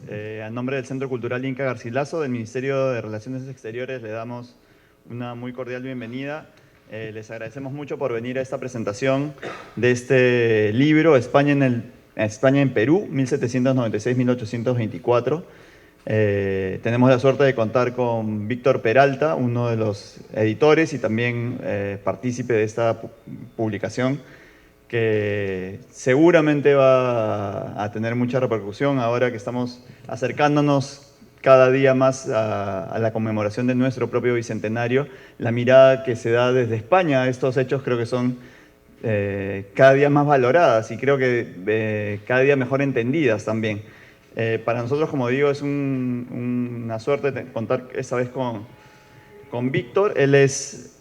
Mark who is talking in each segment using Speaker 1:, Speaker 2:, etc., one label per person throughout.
Speaker 1: A nombre del Centro Cultural Inca Garcilaso, del Ministerio de Relaciones Exteriores, le damos una muy cordial bienvenida. Les agradecemos mucho por venir a esta presentación de este libro, España en Perú, 1796-1824. Tenemos la suerte de contar con Víctor Peralta, uno de los editores y también partícipe de esta publicación, que seguramente va a tener mucha repercusión ahora que estamos acercándonos cada día más a la conmemoración de nuestro propio bicentenario. La mirada que se da desde España a estos hechos creo que son cada día más valoradas y creo que cada día mejor entendidas también. Para nosotros, como digo, es una suerte contar esta vez con Víctor. Él es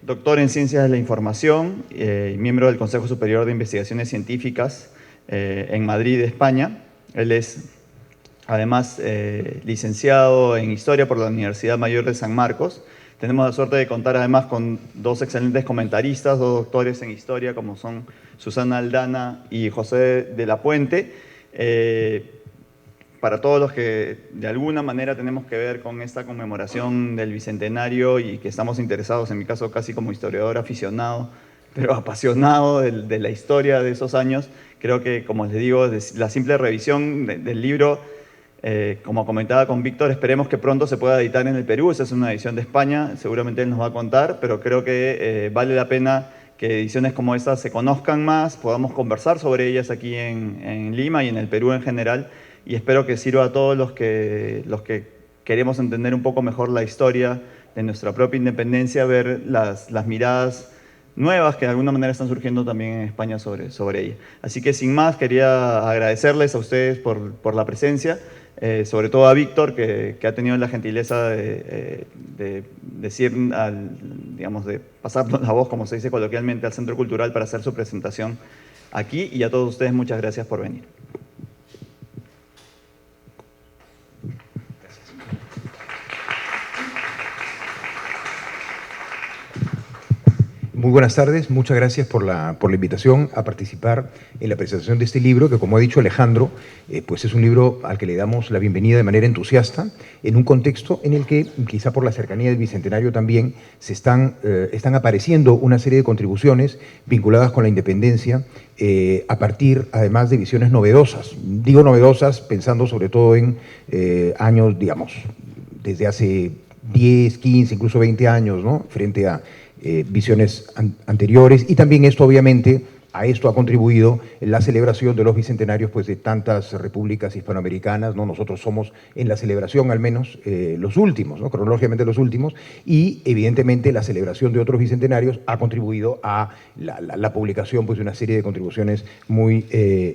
Speaker 1: doctor en Ciencias de la Información y miembro del Consejo Superior de Investigaciones Científicas en Madrid, España. Él es, además, licenciado en Historia por la Universidad Mayor de San Marcos. Tenemos la suerte de contar, además, con dos excelentes comentaristas, dos doctores en Historia, como son Susana Aldana y José de la Puente. Para todos los que de alguna manera tenemos que ver con esta conmemoración del Bicentenario y que estamos interesados, en mi caso casi como historiador aficionado, pero apasionado de la historia de esos años, creo que, como les digo, la simple revisión del libro, como comentaba con Víctor, esperemos que pronto se pueda editar en el Perú. Esa es una edición de España, seguramente él nos va a contar, pero creo que vale la pena que ediciones como esta se conozcan más, podamos conversar sobre ellas aquí en Lima y en el Perú en general, y espero que sirva a todos los que queremos entender un poco mejor la historia de nuestra propia independencia, ver las miradas nuevas que de alguna manera están surgiendo también en España sobre ella. Así que sin más, quería agradecerles a ustedes por la presencia, sobre todo a Víctor, que ha tenido la gentileza de decir, digamos, de pasarnos la voz, como se dice coloquialmente, al Centro Cultural para hacer su presentación aquí, y a todos ustedes muchas gracias por venir.
Speaker 2: Muy buenas tardes, muchas gracias por la invitación a participar en la presentación de este libro, que, como ha dicho Alejandro, pues es un libro al que le damos la bienvenida de manera entusiasta, en un contexto en el que, quizá por la cercanía del Bicentenario también, están apareciendo una serie de contribuciones vinculadas con la independencia, a partir, además, de visiones novedosas. Digo novedosas pensando sobre todo en años, digamos, desde hace 10, 15, incluso 20 años, ¿no?, frente a visiones anteriores, y también esto, obviamente, a esto ha contribuido la celebración de los bicentenarios, pues, de tantas repúblicas hispanoamericanas, ¿no? Nosotros somos, en la celebración al menos, los últimos, ¿no?, cronológicamente los últimos, y evidentemente la celebración de otros bicentenarios ha contribuido a la publicación, pues, de una serie de contribuciones muy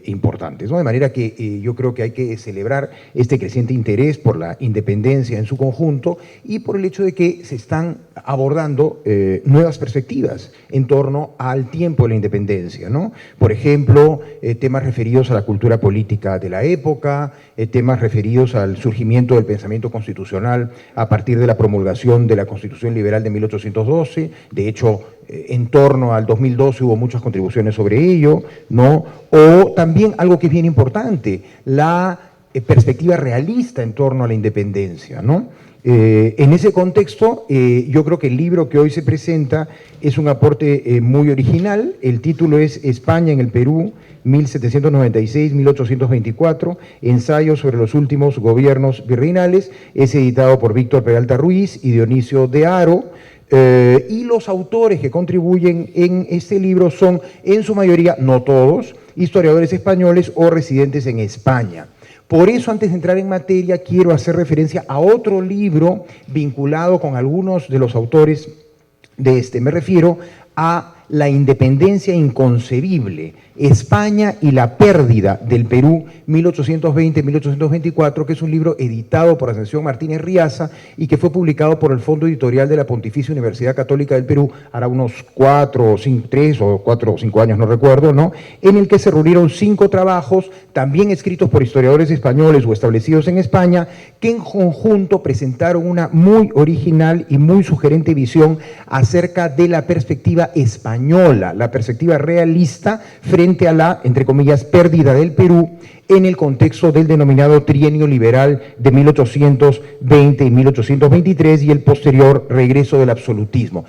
Speaker 2: importantes, ¿no? De manera que yo creo que hay que celebrar este creciente interés por la independencia en su conjunto y por el hecho de que se están abordando nuevas perspectivas en torno al tiempo de la independencia, ¿no? Por ejemplo, temas referidos a la cultura política de la época, temas referidos al surgimiento del pensamiento constitucional a partir de la promulgación de la Constitución Liberal de 1812. De hecho, en torno al 2012 hubo muchas contribuciones sobre ello, ¿no? O también algo que es bien importante, la perspectiva realista en torno a la independencia, ¿no? En ese contexto, yo creo que el libro que hoy se presenta es un aporte muy original. El título es España en el Perú, 1796-1824, ensayo sobre los últimos gobiernos virreinales. Es editado por Víctor Peralta Ruiz y Dionisio de Haro. Y los autores que contribuyen en este libro son, en su mayoría, no todos, historiadores españoles o residentes en España. Por eso, antes de entrar en materia, quiero hacer referencia a otro libro vinculado con algunos de los autores de este. Me refiero a La independencia inconcebible, España y la pérdida del Perú, 1820-1824, que es un libro editado por Ascensión Martínez Riaza y que fue publicado por el Fondo Editorial de la Pontificia Universidad Católica del Perú, hará unos 4 o 5 años, no recuerdo, ¿no?, en el que se reunieron 5 trabajos, también escritos por historiadores españoles o establecidos en España, que en conjunto presentaron una muy original y muy sugerente visión acerca de la perspectiva española, la perspectiva realista frente a la, entre comillas, pérdida del Perú, en el contexto del denominado trienio liberal de 1820 y 1823 y el posterior regreso del absolutismo.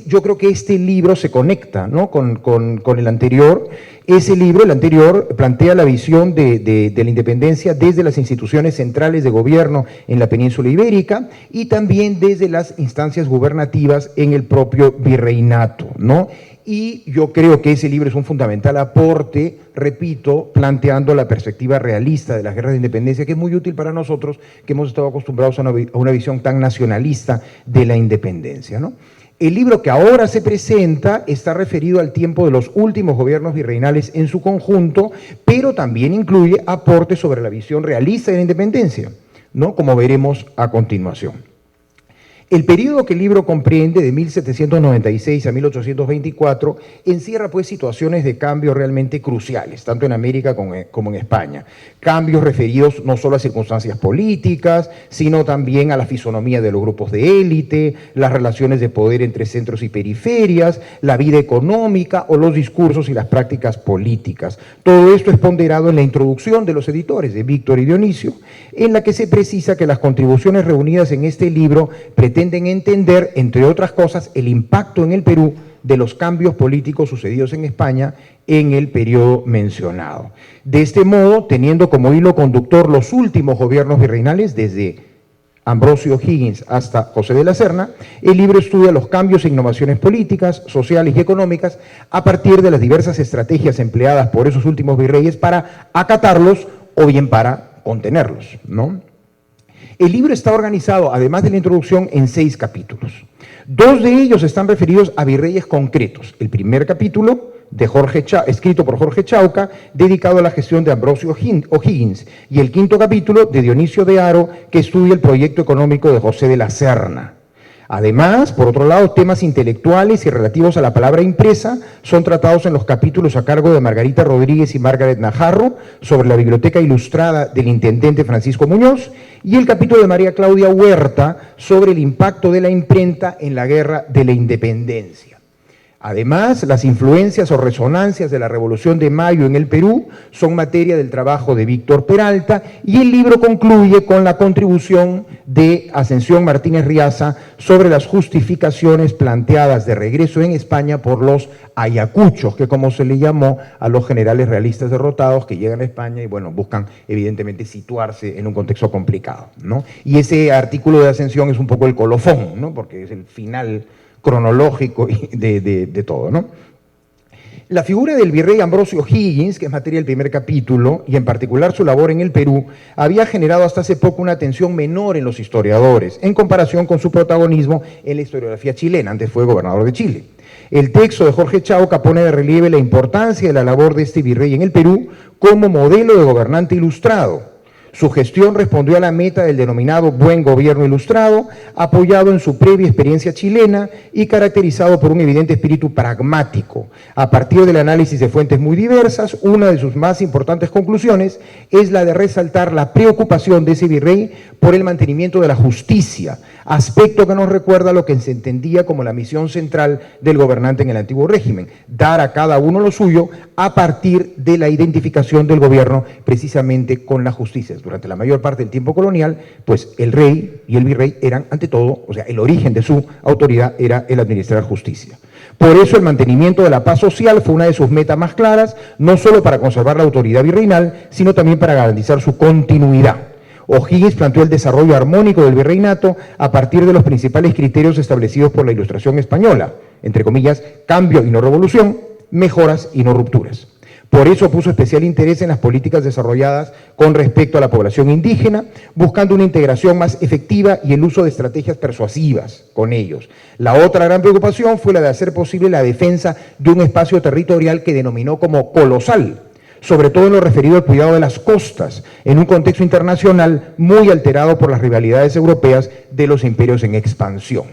Speaker 2: Yo creo que este libro se conecta, ¿no?, con el anterior. El anterior, plantea la visión de la independencia desde las instituciones centrales de gobierno en la península ibérica y también desde las instancias gubernativas en el propio virreinato, ¿no? Y yo creo que ese libro es un fundamental aporte, repito, planteando la perspectiva realista de las guerras de independencia, que es muy útil para nosotros, que hemos estado acostumbrados a una visión tan nacionalista de la independencia, ¿no? El libro que ahora se presenta está referido al tiempo de los últimos gobiernos virreinales en su conjunto, pero también incluye aportes sobre la visión realista de la independencia, ¿no?, como veremos a continuación. El periodo que el libro comprende, de 1796 a 1824, encierra pues situaciones de cambio realmente cruciales, tanto en América como en España. Cambios referidos no solo a circunstancias políticas, sino también a la fisonomía de los grupos de élite, las relaciones de poder entre centros y periferias, la vida económica o los discursos y las prácticas políticas. Todo esto es ponderado en la introducción de los editores, de Víctor y Dionisio, en la que se precisa que las contribuciones reunidas en este libro pretenden entender, entre otras cosas, el impacto en el Perú de los cambios políticos sucedidos en España en el periodo mencionado. De este modo, teniendo como hilo conductor los últimos gobiernos virreinales, desde Ambrosio O'Higgins hasta José de la Serna, el libro estudia los cambios e innovaciones políticas, sociales y económicas a partir de las diversas estrategias empleadas por esos últimos virreyes para acatarlos o bien para contenerlos, ¿no? El libro está organizado, además de la introducción, en 6 capítulos. 2 de ellos están referidos a virreyes concretos. El primer capítulo, escrito por Jorge Chauca, dedicado a la gestión de Ambrosio O'Higgins, y el 5º capítulo, de Dionisio de Haro, que estudia el proyecto económico de José de la Serna. Además, por otro lado, temas intelectuales y relativos a la palabra impresa son tratados en los capítulos a cargo de Margarita Rodríguez y Margaret Najarro sobre la biblioteca ilustrada del intendente Francisco Muñoz y el capítulo de María Claudia Huerta sobre el impacto de la imprenta en la Guerra de la Independencia. Además, las influencias o resonancias de la Revolución de Mayo en el Perú son materia del trabajo de Víctor Peralta y el libro concluye con la contribución de Ascensión Martínez Riaza sobre las justificaciones planteadas de regreso en España por los ayacuchos, que como se le llamó a los generales realistas derrotados que llegan a España y bueno, buscan evidentemente situarse en un contexto complicado, ¿no? Y ese artículo de Ascensión es un poco el colofón, ¿no?, porque es el final cronológico de todo, ¿no? La figura del virrey Ambrosio O'Higgins, que es materia del primer capítulo, y en particular su labor en el Perú, había generado hasta hace poco una atención menor en los historiadores, en comparación con su protagonismo en la historiografía chilena, antes fue gobernador de Chile. El texto de Jorge Chauca pone de relieve la importancia de la labor de este virrey en el Perú como modelo de gobernante ilustrado. Su gestión respondió a la meta del denominado buen gobierno ilustrado, apoyado en su previa experiencia chilena y caracterizado por un evidente espíritu pragmático. A partir del análisis de fuentes muy diversas, una de sus más importantes conclusiones es la de resaltar la preocupación de ese virrey por el mantenimiento de la justicia, aspecto que nos recuerda lo que se entendía como la misión central del gobernante en el antiguo régimen, dar a cada uno lo suyo a partir de la identificación del gobierno precisamente con la justicia. Durante la mayor parte del tiempo colonial, pues el rey y el virrey eran, ante todo, o sea, el origen de su autoridad era el administrar justicia. Por eso el mantenimiento de la paz social fue una de sus metas más claras, no solo para conservar la autoridad virreinal, sino también para garantizar su continuidad. O'Higgins planteó el desarrollo armónico del virreinato a partir de los principales criterios establecidos por la Ilustración española, entre comillas, cambio y no revolución, mejoras y no rupturas. Por eso puso especial interés en las políticas desarrolladas con respecto a la población indígena, buscando una integración más efectiva y el uso de estrategias persuasivas con ellos. La otra gran preocupación fue la de hacer posible la defensa de un espacio territorial que denominó como colosal, sobre todo en lo referido al cuidado de las costas, en un contexto internacional muy alterado por las rivalidades europeas de los imperios en expansión.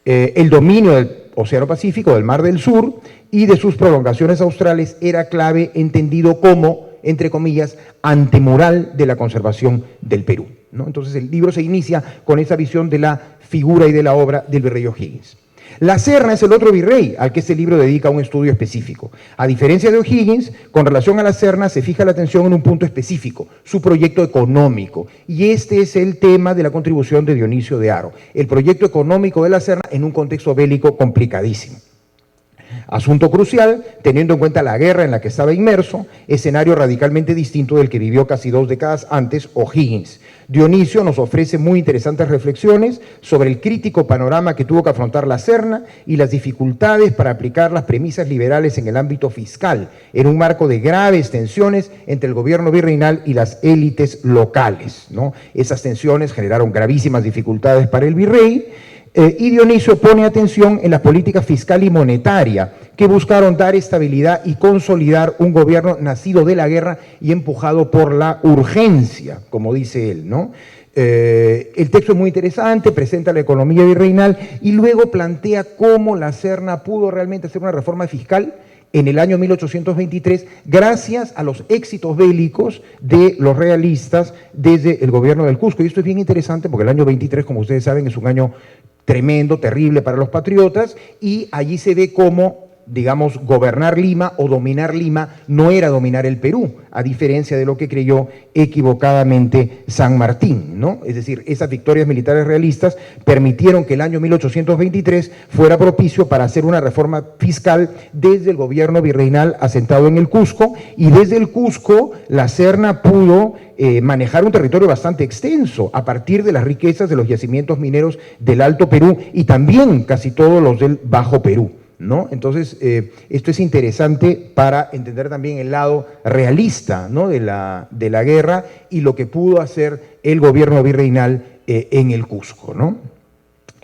Speaker 2: El dominio del Océano Pacífico, del Mar del Sur y de sus prolongaciones australes era clave, entendido como, entre comillas, antemural de la conservación del Perú, ¿no? Entonces el libro se inicia con esa visión de la figura y de la obra del virrey O'Higgins. La Serna es el otro virrey al que este libro dedica un estudio específico. A diferencia de O'Higgins, con relación a la Serna se fija la atención en un punto específico, su proyecto económico. Y este es el tema de la contribución de Dionisio de Haro, el proyecto económico de la Serna en un contexto bélico complicadísimo. Asunto crucial, teniendo en cuenta la guerra en la que estaba inmerso, escenario radicalmente distinto del que vivió casi 2 décadas antes O'Higgins. Dionisio nos ofrece muy interesantes reflexiones sobre el crítico panorama que tuvo que afrontar la Serna y las dificultades para aplicar las premisas liberales en el ámbito fiscal, en un marco de graves tensiones entre el gobierno virreinal y las élites locales, ¿no? Esas tensiones generaron gravísimas dificultades para el virrey, y Dionisio pone atención en la política fiscal y monetaria que buscaron dar estabilidad y consolidar un gobierno nacido de la guerra y empujado por la urgencia, como dice él, ¿no? El texto es muy interesante, presenta la economía virreinal y luego plantea cómo la Serna pudo realmente hacer una reforma fiscal en el año 1823, gracias a los éxitos bélicos de los realistas desde el gobierno del Cusco. Y esto es bien interesante porque el año 23, como ustedes saben, es un año tremendo, terrible para los patriotas, y allí se ve cómo, digamos, gobernar Lima o dominar Lima no era dominar el Perú, a diferencia de lo que creyó equivocadamente San Martín, ¿no? Es decir, esas victorias militares realistas permitieron que el año 1823 fuera propicio para hacer una reforma fiscal desde el gobierno virreinal asentado en el Cusco, y desde el Cusco la Serna pudo manejar un territorio bastante extenso a partir de las riquezas de los yacimientos mineros del Alto Perú y también casi todos los del Bajo Perú, ¿no? Entonces, esto es interesante para entender también el lado realista, ¿no?, de la guerra y lo que pudo hacer el gobierno virreinal en el Cusco, ¿no?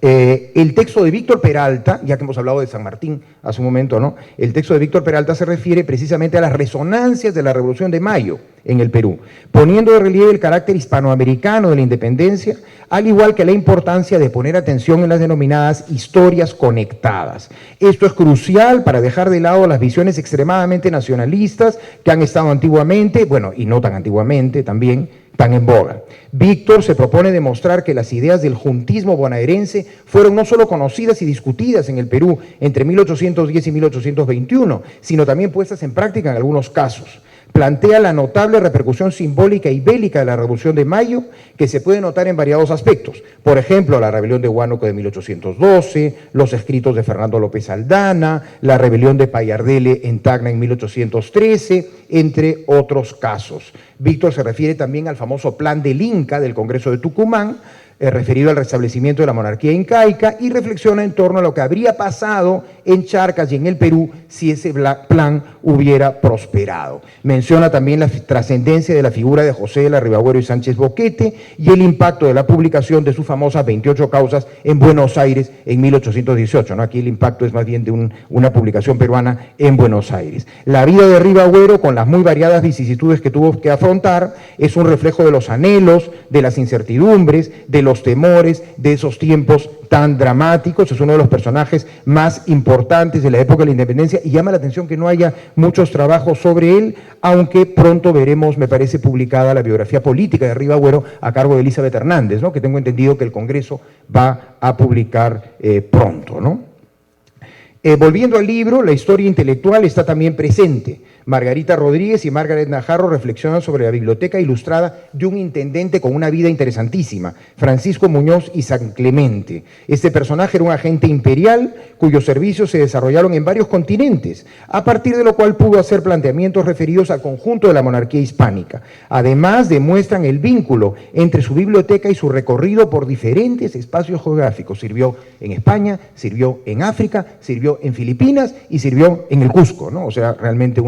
Speaker 2: El texto de Víctor Peralta, ya que hemos hablado de San Martín hace un momento, ¿no? El texto de Víctor Peralta se refiere precisamente a las resonancias de la Revolución de Mayo en el Perú, poniendo de relieve el carácter hispanoamericano de la independencia, al igual que la importancia de poner atención en las denominadas historias conectadas. Esto es crucial para dejar de lado las visiones extremadamente nacionalistas que han estado antiguamente, bueno, y no tan antiguamente también, tan en boga. Víctor se propone demostrar que las ideas del juntismo bonaerense fueron no solo conocidas y discutidas en el Perú entre 1810 y 1821, sino también puestas en práctica en algunos casos. Plantea la notable repercusión simbólica y bélica de la Revolución de Mayo, que se puede notar en variados aspectos. Por ejemplo, la rebelión de Huánuco de 1812, los escritos de Fernando López Aldana, la rebelión de Payardele en Tacna en 1813, entre otros casos. Víctor se refiere también al famoso Plan del Inca del Congreso de Tucumán, referido al restablecimiento de la monarquía incaica, y reflexiona en torno a lo que habría pasado en Charcas y en el Perú si ese plan hubiera prosperado. Menciona también la trascendencia de la figura de José de la Ribagüero y Sánchez Boquete y el impacto de la publicación de sus famosas 28 causas en Buenos Aires en 1818, ¿no? Aquí el impacto es más bien de una publicación peruana en Buenos Aires. La vida de Ribagüero, con las muy variadas vicisitudes que tuvo que afrontar, es un reflejo de los anhelos, de las incertidumbres, de los temores de esos tiempos tan dramáticos. Es uno de los personajes más importantes de la época de la independencia y llama la atención que no haya muchos trabajos sobre él, aunque pronto veremos, me parece, publicada la biografía política de Ribagüero a cargo de Elizabeth Hernández, ¿no?, que tengo entendido que el Congreso va a publicar pronto, ¿no? Volviendo al libro, la historia intelectual está también presente. Margarita Rodríguez y Margaret Najarro reflexionan sobre la biblioteca ilustrada de un intendente con una vida interesantísima, Francisco Muñoz y San Clemente. Este personaje era un agente imperial cuyos servicios se desarrollaron en varios continentes, a partir de lo cual pudo hacer planteamientos referidos al conjunto de la monarquía hispánica. Además, demuestran el vínculo entre su biblioteca y su recorrido por diferentes espacios geográficos. Sirvió en España, sirvió en África, sirvió en Filipinas y sirvió en el Cusco, ¿no? O sea, realmente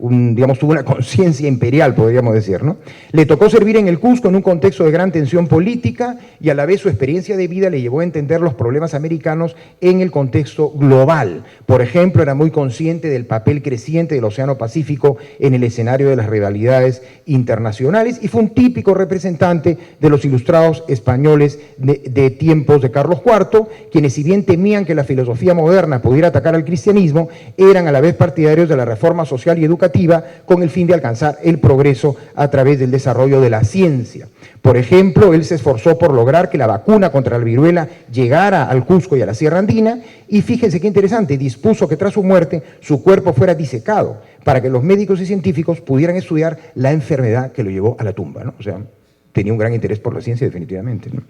Speaker 2: digamos, tuvo una conciencia imperial, podríamos decir, ¿no? Le tocó servir en el Cusco en un contexto de gran tensión política y a la vez su experiencia de vida le llevó a entender los problemas americanos en el contexto global. Por ejemplo, era muy consciente del papel creciente del Océano Pacífico en el escenario de las rivalidades internacionales y fue un típico representante de los ilustrados españoles de tiempos de Carlos IV, quienes, si bien temían que la filosofía moderna pudiera pudiera atacar al cristianismo, eran a la vez partidarios de la reforma social y educativa con el fin de alcanzar el progreso a través del desarrollo de la ciencia. Por ejemplo, él se esforzó por lograr que la vacuna contra la viruela llegara al Cusco y a la Sierra Andina, y fíjense qué interesante, dispuso que tras su muerte su cuerpo fuera disecado para que los médicos y científicos pudieran estudiar la enfermedad que lo llevó a la tumba, ¿no? O sea, tenía un gran interés por la ciencia definitivamente, ¿no?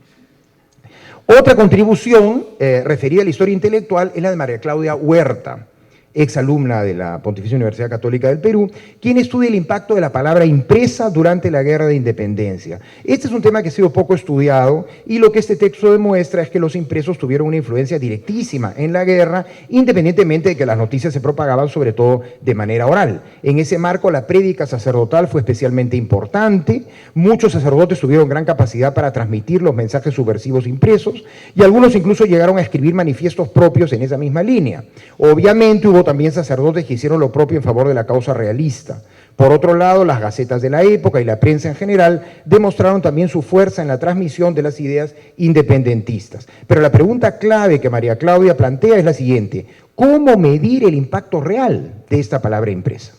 Speaker 2: Otra contribución referida a la historia intelectual es la de María Claudia Huerta, exalumna de la Pontificia Universidad Católica del Perú, quien estudia el impacto de la palabra impresa durante la Guerra de Independencia. Este es un tema que ha sido poco estudiado, y lo que este texto demuestra es que los impresos tuvieron una influencia directísima en la guerra, independientemente de que las noticias se propagaban sobre todo de manera oral. En ese marco, la prédica sacerdotal fue especialmente importante. Muchos sacerdotes tuvieron gran capacidad para transmitir los mensajes subversivos impresos, y algunos incluso llegaron a escribir manifiestos propios en esa misma línea. Obviamente hubo también sacerdotes que hicieron lo propio en favor de la causa realista. Por otro lado, las gacetas de la época y la prensa en general demostraron también su fuerza en la transmisión de las ideas independentistas. Pero la pregunta clave que María Claudia plantea es la siguiente: ¿cómo medir el impacto real de esta palabra impresa?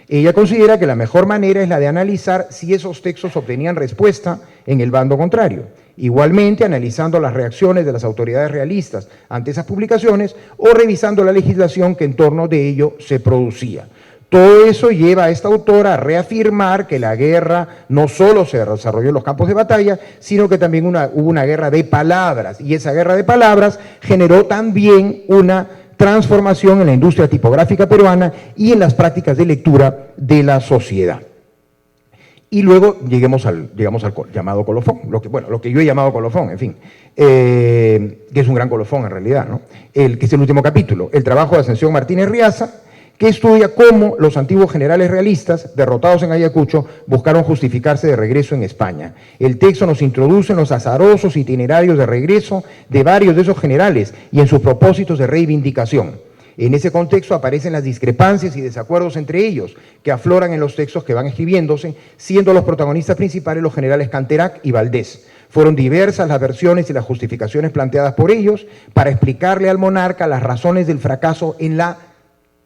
Speaker 2: Ella considera que la mejor manera es la de analizar si esos textos obtenían respuesta en el bando contrario. Igualmente, analizando las reacciones de las autoridades realistas ante esas publicaciones o revisando la legislación que en torno de ello se producía. Todo eso lleva a esta autora a reafirmar que la guerra no solo se desarrolló en los campos de batalla, sino que también hubo una guerra de palabras, y esa guerra de palabras generó también una transformación en la industria tipográfica peruana y en las prácticas de lectura de la sociedad. Y luego llegamos al llamado colofón, lo que yo he llamado colofón, en fin, que es un gran colofón en realidad, ¿no? Que es el último capítulo, el trabajo de Ascensión Martínez Riaza, que estudia cómo los antiguos generales realistas, derrotados en Ayacucho, buscaron justificarse de regreso en España. El texto nos introduce en los azarosos itinerarios de regreso de varios de esos generales y en sus propósitos de reivindicación. En ese contexto aparecen las discrepancias y desacuerdos entre ellos, que afloran en los textos que van escribiéndose, siendo los protagonistas principales los generales Canterac y Valdés. Fueron diversas las versiones y las justificaciones planteadas por ellos para explicarle al monarca las razones del fracaso en la,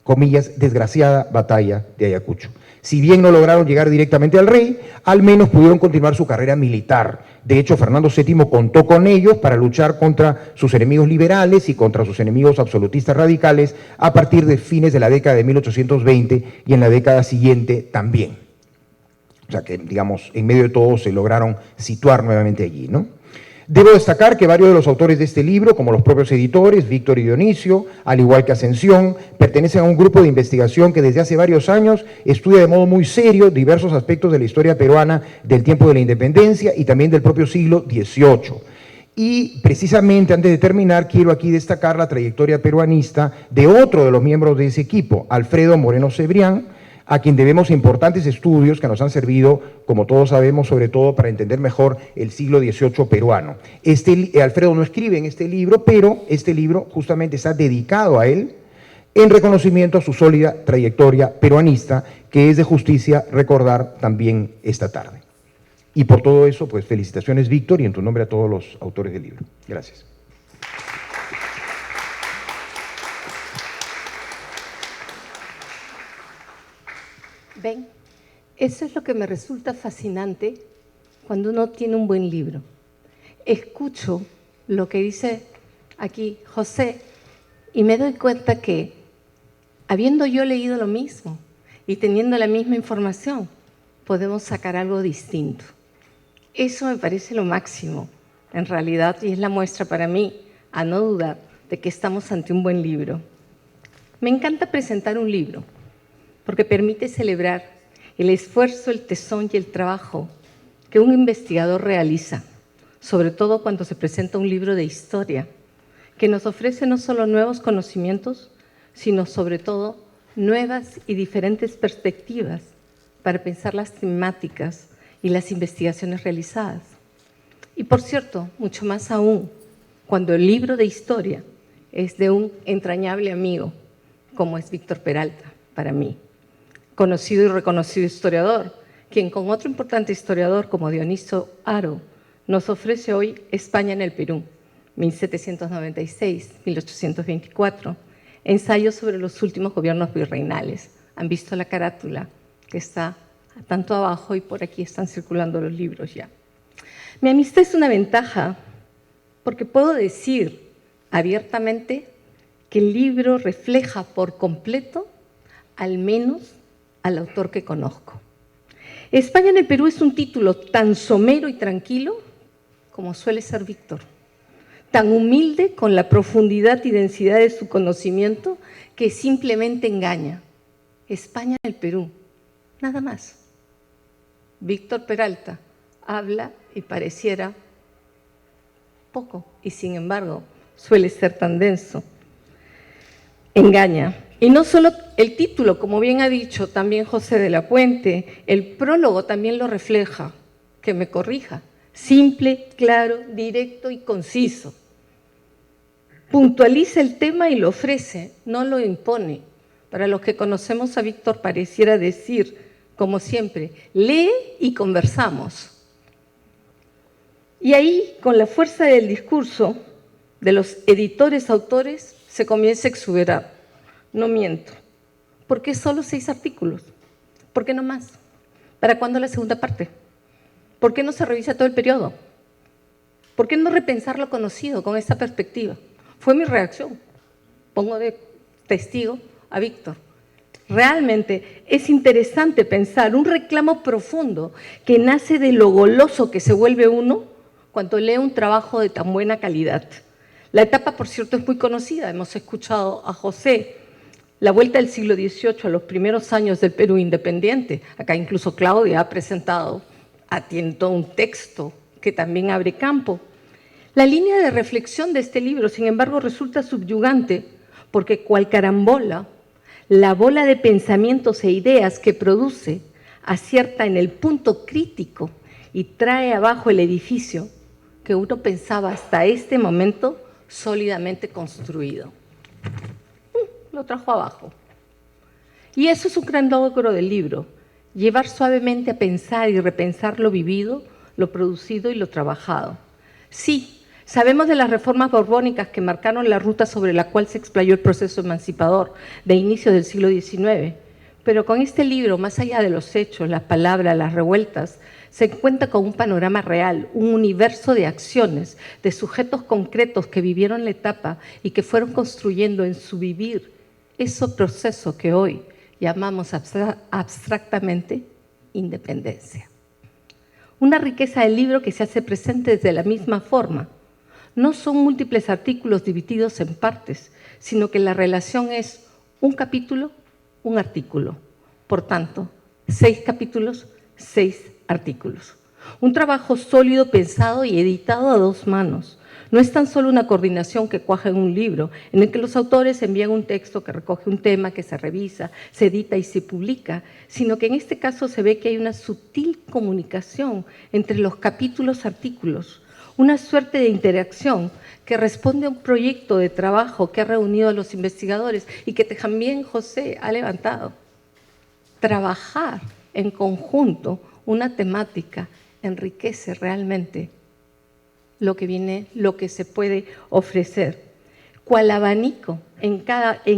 Speaker 2: comillas, desgraciada batalla de Ayacucho. Si bien no lograron llegar directamente al rey, al menos pudieron continuar su carrera militar. De hecho, Fernando VII contó con ellos para luchar contra sus enemigos liberales y contra sus enemigos absolutistas radicales a partir de fines de la década de 1820 y en la década siguiente también. O sea que, digamos, en medio de todo se lograron situar nuevamente allí, ¿no? Debo destacar que varios de los autores de este libro, como los propios editores, Víctor y Dionisio, al igual que Ascensión, pertenecen a un grupo de investigación que desde hace varios años estudia de modo muy serio diversos aspectos de la historia peruana del tiempo de la independencia y también del propio siglo XVIII. Y precisamente antes de terminar, quiero aquí destacar la trayectoria peruanista de otro de los miembros de ese equipo, Alfredo Moreno Cebrián, a quien debemos importantes estudios que nos han servido, como todos sabemos, sobre todo para entender mejor el siglo XVIII peruano. Alfredo no escribe en este libro, pero este libro justamente está dedicado a él en reconocimiento a su sólida trayectoria peruanista, que es de justicia recordar también esta tarde. Y por todo eso, pues felicitaciones, Víctor, y en tu nombre a todos los autores del libro. Gracias.
Speaker 3: Ven, eso es lo que me resulta fascinante cuando uno tiene un buen libro. Escucho lo que dice aquí José y me doy cuenta que, habiendo yo leído lo mismo y teniendo la misma información, podemos sacar algo distinto. Eso me parece lo máximo, en realidad, y es la muestra para mí, a no dudar, de que estamos ante un buen libro. Me encanta presentar un libro, porque permite celebrar el esfuerzo, el tesón y el trabajo que un investigador realiza, sobre todo cuando se presenta un libro de historia, que nos ofrece no solo nuevos conocimientos, sino sobre todo nuevas y diferentes perspectivas para pensar las temáticas y las investigaciones realizadas. Y por cierto, mucho más aún, cuando el libro de historia es de un entrañable amigo, como es Víctor Peralta, para mí. Conocido y reconocido historiador, quien con otro importante historiador como Dionisio Haro nos ofrece hoy España en el Perú, 1796-1824, Ensayo sobre los últimos gobiernos virreinales. Han visto la carátula que está tanto abajo y por aquí están circulando los libros ya. Mi amistad es una ventaja porque puedo decir abiertamente que el libro refleja por completo, al menos, al autor que conozco. España en el Perú es un título tan somero y tranquilo como suele ser Víctor, tan humilde con la profundidad y densidad de su conocimiento que simplemente engaña. España en el Perú, nada más. Víctor Peralta habla y pareciera poco, y sin embargo suele ser tan denso. Engaña. Y no solo el título, como bien ha dicho también José de la Puente, el prólogo también lo refleja, que me corrija. Simple, claro, directo y conciso. Puntualiza el tema y lo ofrece, no lo impone. Para los que conocemos a Víctor pareciera decir, como siempre, lee y conversamos. Y ahí, con la fuerza del discurso de los editores-autores, se comienza a exuberar. No miento. ¿Por qué solo 6 artículos? ¿Por qué no más? ¿Para cuándo la segunda parte? ¿Por qué no se revisa todo el periodo? ¿Por qué no repensar lo conocido con esta perspectiva? Fue mi reacción. Pongo de testigo a Víctor. Realmente es interesante pensar un reclamo profundo que nace de lo goloso que se vuelve uno cuando lee un trabajo de tan buena calidad. La etapa, por cierto, es muy conocida. Hemos escuchado a José, la vuelta del siglo XVIII a los primeros años del Perú independiente. Acá incluso Claudia ha presentado a tiento un texto que también abre campo. La línea de reflexión de este libro, sin embargo, resulta subyugante porque cual carambola, la bola de pensamientos e ideas que produce acierta en el punto crítico y trae abajo el edificio que uno pensaba hasta este momento sólidamente construido. Lo trajo abajo. Y eso es un gran logro del libro, llevar suavemente a pensar y repensar lo vivido, lo producido y lo trabajado. Sí, sabemos de las reformas borbónicas que marcaron la ruta sobre la cual se explayó el proceso emancipador de inicio del siglo XIX, pero con este libro, más allá de los hechos, las palabras, las revueltas, se encuentra con un panorama real, un universo de acciones, de sujetos concretos que vivieron la etapa y que fueron construyendo en su vivir ese proceso que hoy llamamos abstractamente independencia. Una riqueza del libro que se hace presente de la misma forma. No son múltiples artículos divididos en partes, sino que la relación es un capítulo, un artículo. Por tanto, 6 capítulos, 6 artículos. Un trabajo sólido, pensado y editado a 2 manos. No es tan solo una coordinación que cuaja en un libro, en el que los autores envían un texto que recoge un tema, que se revisa, se edita y se publica, sino que en este caso se ve que hay una sutil comunicación entre los capítulos, artículos, una suerte de interacción que responde a un proyecto de trabajo que ha reunido a los investigadores y que también José ha levantado. Trabajar en conjunto una temática enriquece realmente lo que se puede ofrecer. Cual abanico en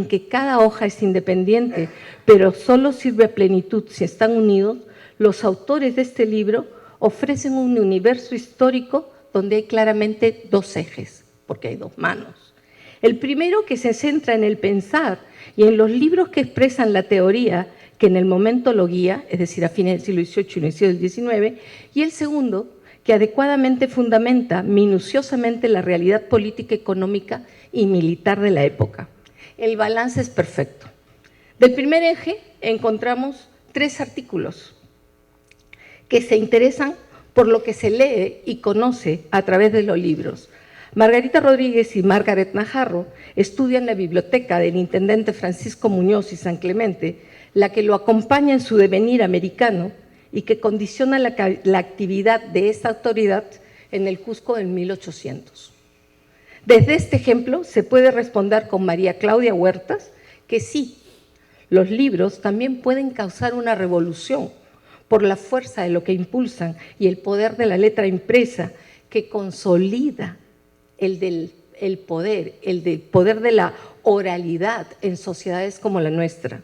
Speaker 3: que cada hoja es independiente, pero solo sirve a plenitud si están unidos, los autores de este libro ofrecen un universo histórico donde hay claramente 2 ejes, porque hay 2 manos. El primero, que se centra en el pensar y en los libros que expresan la teoría que en el momento lo guía, es decir, a fines del siglo XVIII y inicio del XIX, y el segundo, que adecuadamente fundamenta minuciosamente la realidad política, económica y militar de la época. El balance es perfecto. Del primer eje encontramos 3 artículos que se interesan por lo que se lee y conoce a través de los libros. Margarita Rodríguez y Margaret Najarro estudian la biblioteca del intendente Francisco Muñoz y San Clemente, la que lo acompaña en su devenir americano y que condiciona la actividad de esta autoridad en el Cusco del 1800. Desde este ejemplo se puede responder con María Claudia Huertas que sí, los libros también pueden causar una revolución por la fuerza de lo que impulsan y el poder de la letra impresa que consolida el poder de la oralidad en sociedades como la nuestra.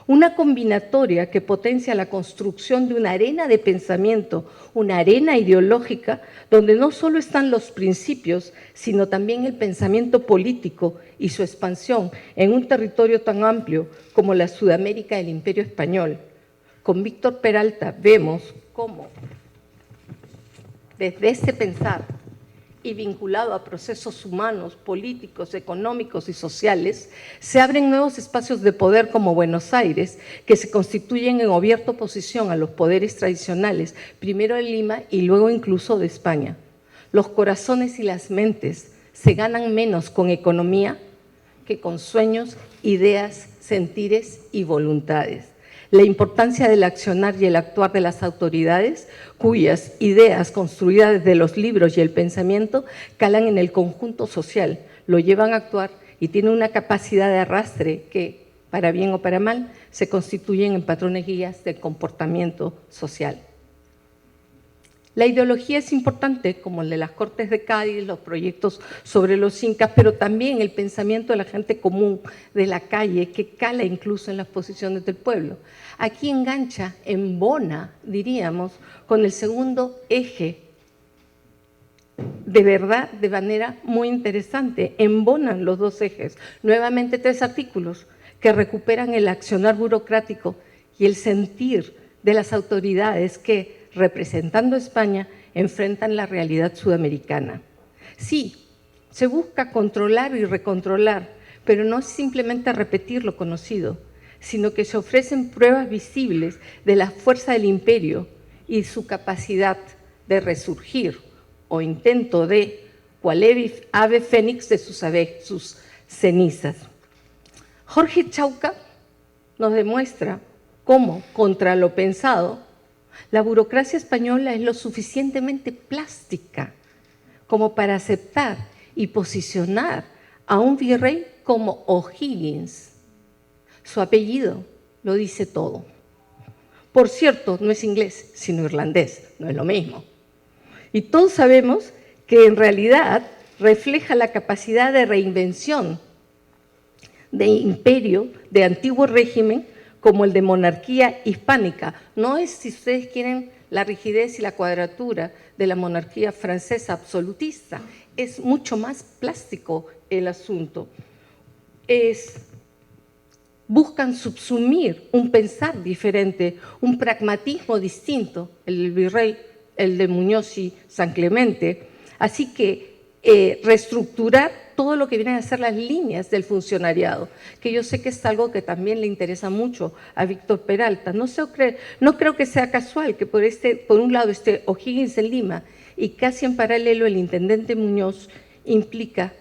Speaker 3: Una combinatoria que potencia la construcción de una arena de pensamiento, una arena ideológica, donde no solo están los principios, sino también el pensamiento político y su expansión en un territorio tan amplio como la Sudamérica del Imperio Español. Con Víctor Peralta vemos cómo, desde este pensar y vinculado a procesos humanos, políticos, económicos y sociales, se abren nuevos espacios de poder como Buenos Aires, que se constituyen en abierta oposición a los poderes tradicionales, primero de Lima y luego incluso de España. Los corazones y las mentes se ganan menos con economía que con sueños, ideas, sentires y voluntades. La importancia del accionar y el actuar de las autoridades, cuyas ideas construidas desde los libros y el pensamiento calan en el conjunto social, lo llevan a actuar y tienen una capacidad de arrastre que, para bien o para mal, se constituyen en patrones guías de comportamiento social. La ideología es importante, como el de las Cortes de Cádiz, los proyectos sobre los incas, pero también el pensamiento de la gente común, de la calle, que cala incluso en las posiciones del pueblo. Aquí engancha, embona, diríamos, con el segundo eje, de verdad, de manera muy interesante. Embonan los dos ejes. Nuevamente 3 artículos que recuperan el accionar burocrático y el sentir de las autoridades que, representando a España, enfrentan la realidad sudamericana. Sí, se busca controlar y recontrolar, pero no es simplemente repetir lo conocido, sino que se ofrecen pruebas visibles de la fuerza del imperio y su capacidad de resurgir, o intento de, cual ave fénix de sus cenizas. Jorge Chauca nos demuestra cómo, contra lo pensado, la burocracia española es lo suficientemente plástica como para aceptar y posicionar a un virrey como O'Higgins. Su apellido lo dice todo. Por cierto, no es inglés, sino irlandés, no es lo mismo. Y todos sabemos que en realidad refleja la capacidad de reinvención de imperio, de antiguo régimen, como el de monarquía hispánica. No es, si ustedes quieren, la rigidez y la cuadratura de la monarquía francesa absolutista. Es mucho más plástico el asunto. Buscan subsumir un pensar diferente, un pragmatismo distinto, el del virrey, el de Muñoz y San Clemente. Así que reestructurar todo lo que vienen a ser las líneas del funcionariado, que yo sé que es algo que también le interesa mucho a Víctor Peralta. No creo que sea casual que por un lado esté O'Higgins en Lima y casi en paralelo el intendente Muñoz implica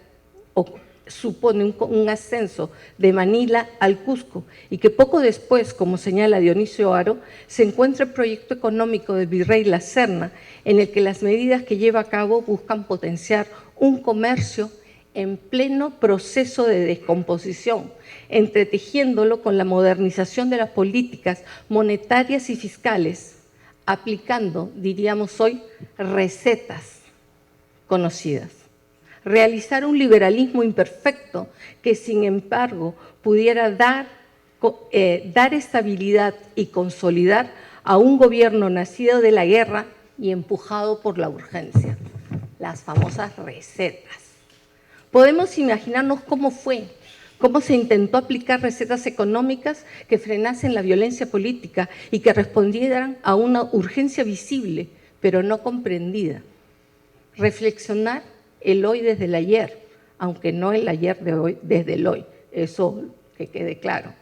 Speaker 3: o supone un ascenso de Manila al Cusco y que poco después, como señala Dionisio Haro, se encuentra el proyecto económico del virrey La Serna, en el que las medidas que lleva a cabo buscan potenciar un comercio en pleno proceso de descomposición, entretejiéndolo con la modernización de las políticas monetarias y fiscales, aplicando, diríamos hoy, recetas conocidas. Realizar un liberalismo imperfecto que, sin embargo, pudiera dar estabilidad y consolidar a un gobierno nacido de la guerra y empujado por la urgencia. Las famosas recetas. Podemos imaginarnos cómo se intentó aplicar recetas económicas que frenasen la violencia política y que respondieran a una urgencia visible, pero no comprendida. Reflexionar el hoy desde el ayer, aunque no el ayer de hoy desde el hoy, eso que quede claro.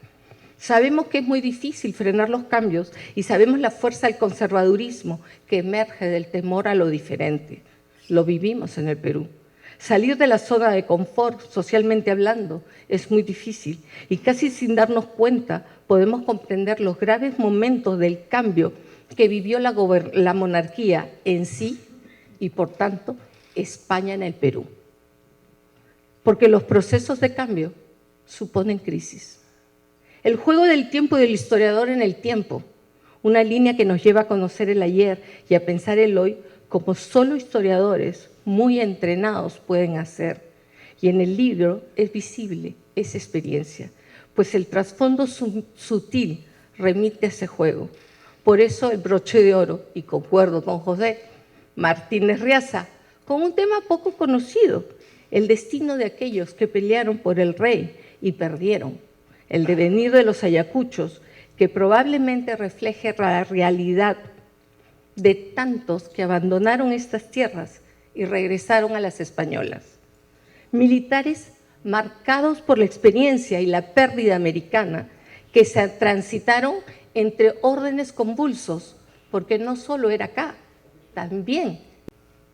Speaker 3: Sabemos que es muy difícil frenar los cambios y sabemos la fuerza del conservadurismo que emerge del temor a lo diferente. Lo vivimos en el Perú. Salir de la zona de confort, socialmente hablando, es muy difícil y casi sin darnos cuenta podemos comprender los graves momentos del cambio que vivió la monarquía en sí y, por tanto, España en el Perú. Porque los procesos de cambio suponen crisis. El juego del tiempo del historiador en el tiempo, una línea que nos lleva a conocer el ayer y a pensar el hoy como solo historiadores muy entrenados pueden hacer. y en el libro es visible esa experiencia, pues el trasfondo sutil remite a ese juego. Por eso el broche de oro, y concuerdo con José Martínez Riaza, con un tema poco conocido, el destino de aquellos que pelearon por el rey y perdieron, el devenir de los ayacuchos, que probablemente refleje la realidad de tantos que abandonaron estas tierras y regresaron a las españolas. Militares marcados por la experiencia y la pérdida americana, que se transitaron entre órdenes convulsos, porque no solo era acá, también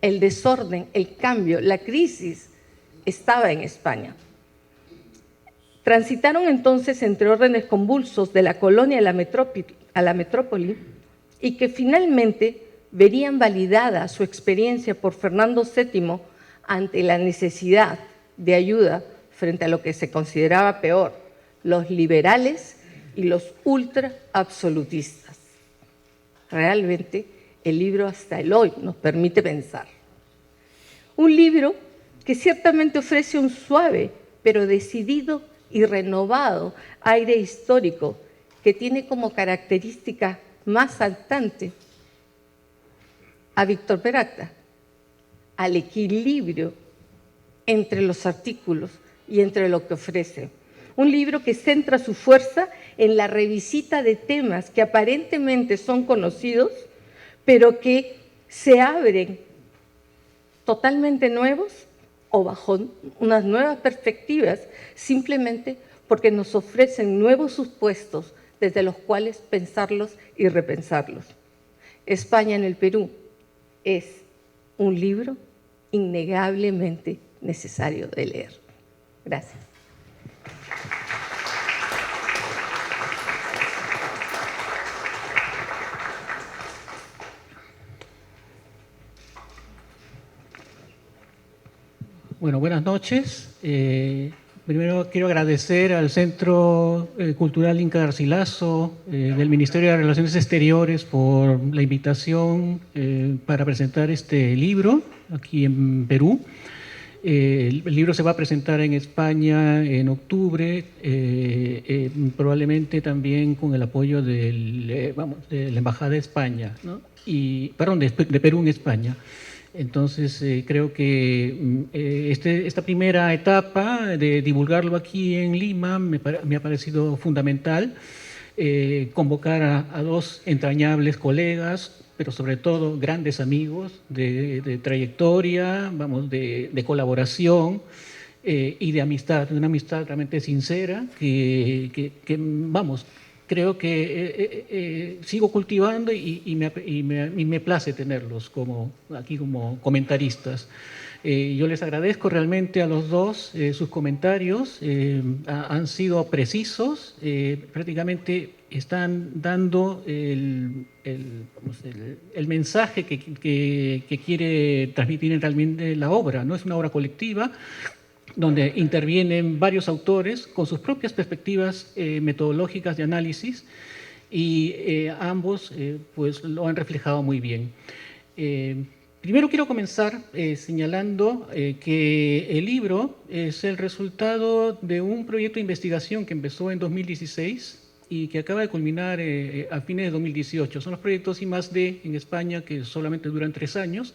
Speaker 3: el desorden, el cambio, la crisis estaba en España. Transitaron entonces entre órdenes convulsos de la colonia a la metrópoli y que finalmente verían validada su experiencia por Fernando VII ante la necesidad de ayuda frente a lo que se consideraba peor, los liberales y los ultra absolutistas. Realmente el libro hasta el hoy nos permite pensar. Un libro que ciertamente ofrece un suave pero decidido y renovado aire histórico que tiene como característica más saltante a Víctor Peralta, al equilibrio entre los artículos y entre lo que ofrece. Un libro que centra su fuerza en la revisita de temas que aparentemente son conocidos, pero que se abren totalmente nuevos o bajo unas nuevas perspectivas, simplemente porque nos ofrecen nuevos supuestos desde los cuales pensarlos y repensarlos. España en el Perú es un libro innegablemente necesario de leer. Gracias.
Speaker 4: Bueno, buenas noches. Primero quiero agradecer al Centro Cultural Inca Garcilaso del Ministerio de Relaciones Exteriores por la invitación para presentar este libro aquí en Perú. El libro se va a presentar en España en octubre, probablemente también con el apoyo de la Embajada de España, ¿no? de Perú en España. Entonces, creo que esta primera etapa de divulgarlo aquí en Lima me ha parecido fundamental, convocar a dos entrañables colegas, pero sobre todo grandes amigos de trayectoria, de colaboración y de amistad, una amistad realmente sincera creo que sigo cultivando y me place tenerlos aquí como comentaristas. Yo les agradezco realmente a los dos sus comentarios, han sido precisos, prácticamente están dando el mensaje que quiere transmitir realmente la obra, ¿no? Es una obra colectiva donde intervienen varios autores con sus propias perspectivas metodológicas de análisis y ambos pues lo han reflejado muy bien. Primero quiero comenzar señalando que el libro es el resultado de un proyecto de investigación que empezó en 2016 y que acaba de culminar a fines de 2018. Son los proyectos I+D en España que solamente duran 3 años.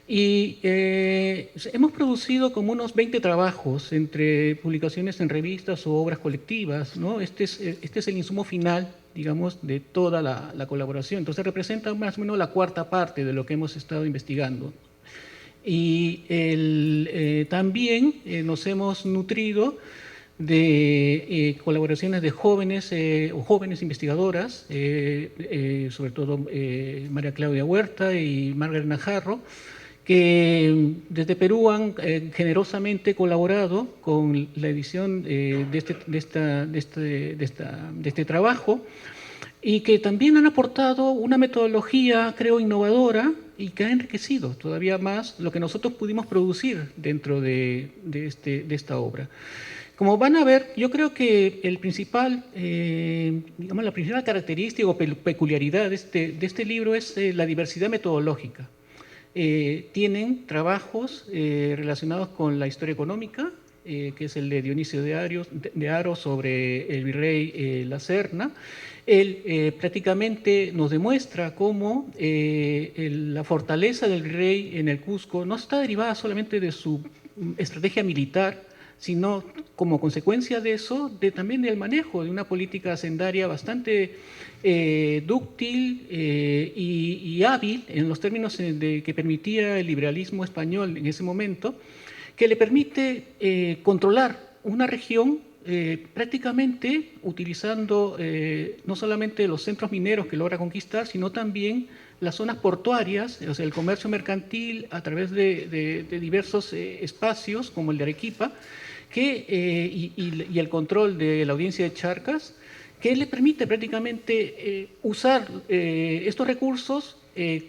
Speaker 4: Y hemos producido como unos 20 trabajos entre publicaciones en revistas o obras colectivas, ¿no? Este es el insumo final, digamos, de toda la colaboración. Entonces representa más o menos la cuarta parte de lo que hemos estado investigando. Y también nos hemos nutrido de colaboraciones de jóvenes investigadoras, sobre todo María Claudia Huerta y Margaret Najarro, que desde Perú han generosamente colaborado con la edición de este trabajo y que también han aportado una metodología, creo, innovadora y que ha enriquecido todavía más lo que nosotros pudimos producir dentro de esta obra. Como van a ver, yo creo que la principal característica o peculiaridad de este libro es la diversidad metodológica. Tienen trabajos relacionados con la historia económica, que es el de Dionisio de Aro sobre el virrey La Serna. Él prácticamente nos demuestra cómo la fortaleza del virrey en el Cusco no está derivada solamente de su estrategia militar, sino como consecuencia de eso, también del manejo de una política hacendaria bastante dúctil y hábil en los términos que permitía el liberalismo español en ese momento, que le permite controlar una región prácticamente utilizando no solamente los centros mineros que logra conquistar, sino también las zonas portuarias, o sea, el comercio mercantil a través de diversos espacios, como el de Arequipa, y el control de la audiencia de Charcas, que le permite prácticamente usar estos recursos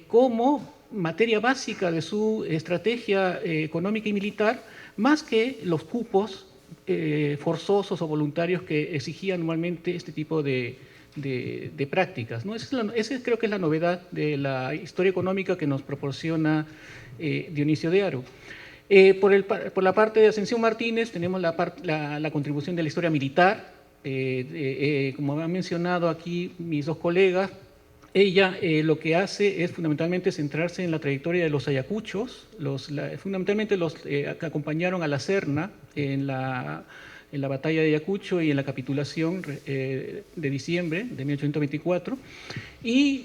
Speaker 4: como materia básica de su estrategia económica y militar, más que los cupos forzosos o voluntarios que exigía normalmente este tipo de prácticas, ¿no? Esa creo que es la novedad de la historia económica que nos proporciona Dionisio de Aro. Por la parte de Ascensión Martínez tenemos la contribución de la historia militar. Como han mencionado aquí mis dos colegas, ella lo que hace es fundamentalmente centrarse en la trayectoria de los ayacuchos, fundamentalmente los que acompañaron a la Serna en la batalla de Ayacucho y en la capitulación de diciembre de 1824, y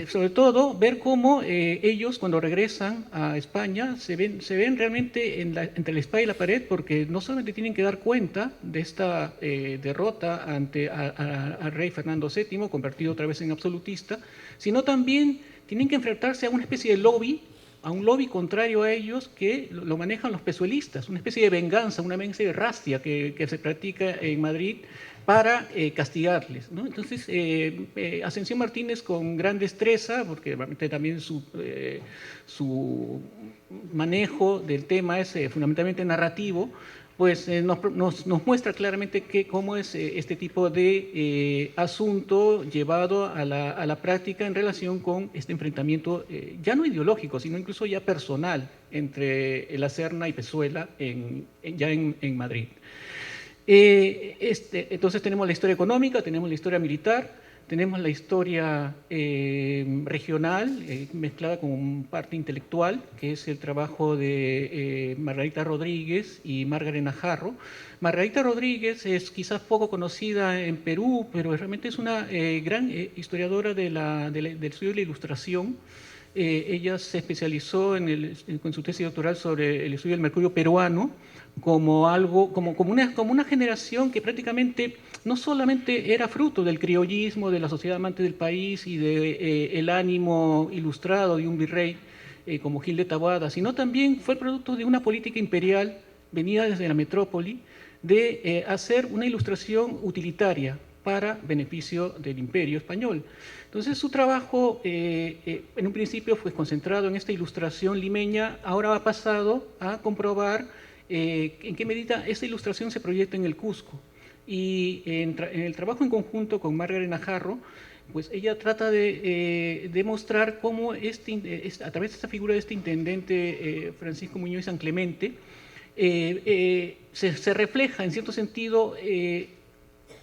Speaker 4: sobre todo ver cómo ellos cuando regresan a España se ven realmente entre la espada y la pared, porque no solamente tienen que dar cuenta de esta derrota ante al rey Fernando VII, convertido otra vez en absolutista, sino también tienen que enfrentarse a una especie de lobby, a un lobby contrario a ellos que lo manejan los pezuelistas, una especie de venganza, una especie de rastia que se practica en Madrid para castigarles, ¿no? Entonces, Ascensión Martínez con gran destreza, porque realmente también su manejo del tema es fundamentalmente narrativo, pues nos muestra claramente cómo es este tipo de asunto llevado a la práctica en relación con este enfrentamiento ya no ideológico, sino incluso ya personal entre La Serna y Pezuela ya en Madrid. Entonces tenemos la historia económica, tenemos la historia militar, tenemos la historia regional mezclada con parte intelectual, que es el trabajo de Margarita Rodríguez y Margaret Najarro. Margarita Rodríguez es quizás poco conocida en Perú, pero realmente es una gran historiadora del estudio de la Ilustración. Ella se especializó con su tesis doctoral sobre el estudio del mercurio peruano como una generación que prácticamente no solamente era fruto del criollismo, de la sociedad amante del país y del ánimo ilustrado de un virrey como Gil de Taboada, sino también fue producto de una política imperial venida desde la metrópoli de hacer una ilustración utilitaria para beneficio del imperio español. Entonces su trabajo en un principio fue concentrado en esta ilustración limeña, ahora ha pasado a comprobar en qué medida esa ilustración se proyecta en el Cusco. Y en el trabajo en conjunto con Margaret Najarro, pues ella trata de demostrar cómo a través de esta figura de este intendente Francisco Muñoz San Clemente, se refleja en cierto sentido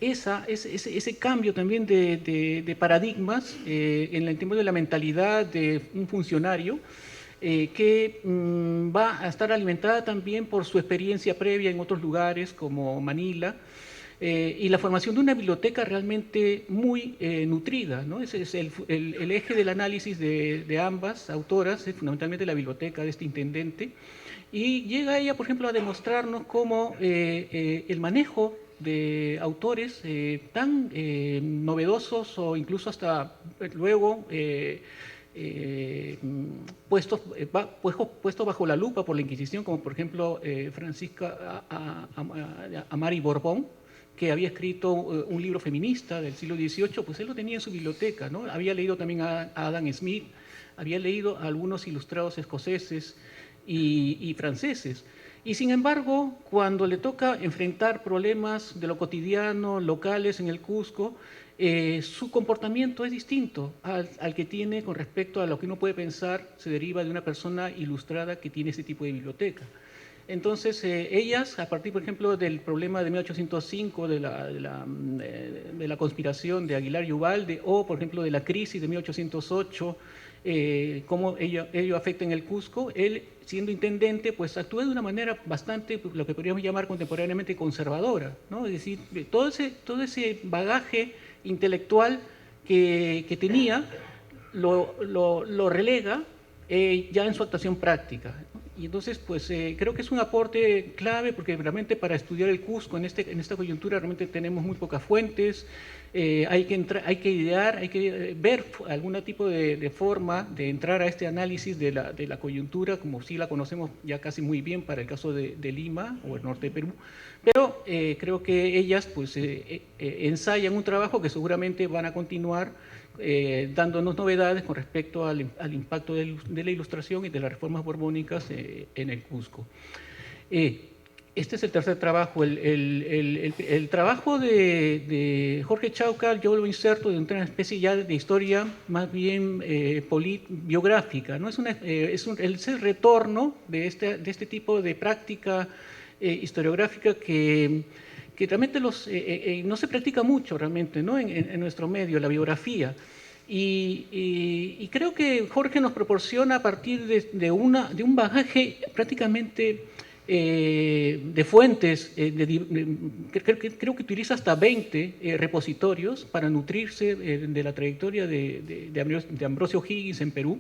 Speaker 4: ese cambio también de paradigmas en el tema de la mentalidad de un funcionario que va a estar alimentada también por su experiencia previa en otros lugares como Manila y la formación de una biblioteca realmente muy nutrida, ¿no? Ese es el eje del análisis de ambas autoras, es fundamentalmente la biblioteca de este intendente, y llega ella, por ejemplo, a demostrarnos cómo el manejo de autores tan novedosos o incluso hasta luego puestos bajo la lupa por la Inquisición, como por ejemplo Francisca Amari Borbón, que había escrito un libro feminista del siglo XVIII, pues él lo tenía en su biblioteca, ¿no? Había leído también a Adam Smith, había leído a algunos ilustrados escoceses y franceses. Y sin embargo, cuando le toca enfrentar problemas de lo cotidiano, locales en el Cusco, su comportamiento es distinto al que tiene con respecto a lo que uno puede pensar se deriva de una persona ilustrada que tiene ese tipo de biblioteca. Entonces, ellas, a partir, por ejemplo, del problema de 1805, de la conspiración de Aguilar y Ubalde, o, por ejemplo, de la crisis de 1808, cómo ello afecta en el Cusco, él, siendo intendente, pues actúa de una manera bastante, lo que podríamos llamar contemporáneamente conservadora, ¿no? Es decir, todo ese bagaje intelectual que tenía, lo relega ya en su actuación práctica. Y entonces, pues creo que es un aporte clave, porque realmente para estudiar el Cusco en esta coyuntura realmente tenemos muy pocas fuentes, hay que idear, hay que ver algún tipo de forma de entrar a este análisis de la coyuntura, como sí la conocemos ya casi muy bien para el caso de Lima o el norte de Perú, pero creo que ellas pues ensayan un trabajo que seguramente van a continuar dándonos novedades con respecto al impacto de la Ilustración y de las reformas borbónicas en el Cusco. Este es el tercer trabajo. El trabajo de Jorge Cháucar yo lo inserto dentro de una especie ya de historia más bien biográfica, ¿no? Es el retorno de este tipo de práctica historiográfica que realmente no se practica mucho realmente, ¿no? en nuestro medio, la biografía. Y creo que Jorge nos proporciona a partir de un bagaje prácticamente de fuentes, creo que utiliza hasta 20 repositorios para nutrirse de la trayectoria de Ambrosio Higgins en Perú.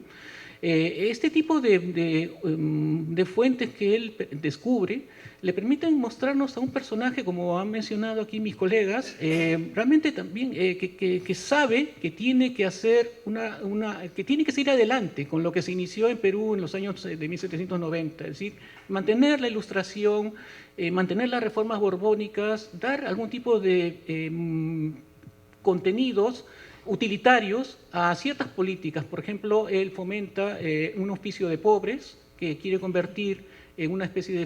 Speaker 4: Este tipo de fuentes que él descubre le permiten mostrarnos a un personaje, como han mencionado aquí mis colegas, realmente también que sabe que tiene que hacer que tiene que seguir adelante con lo que se inició en Perú en los años de 1790, es decir, mantener la Ilustración, mantener las reformas borbónicas, dar algún tipo de contenidos utilitarios a ciertas políticas. Por ejemplo, él fomenta un hospicio de pobres que quiere convertir en una especie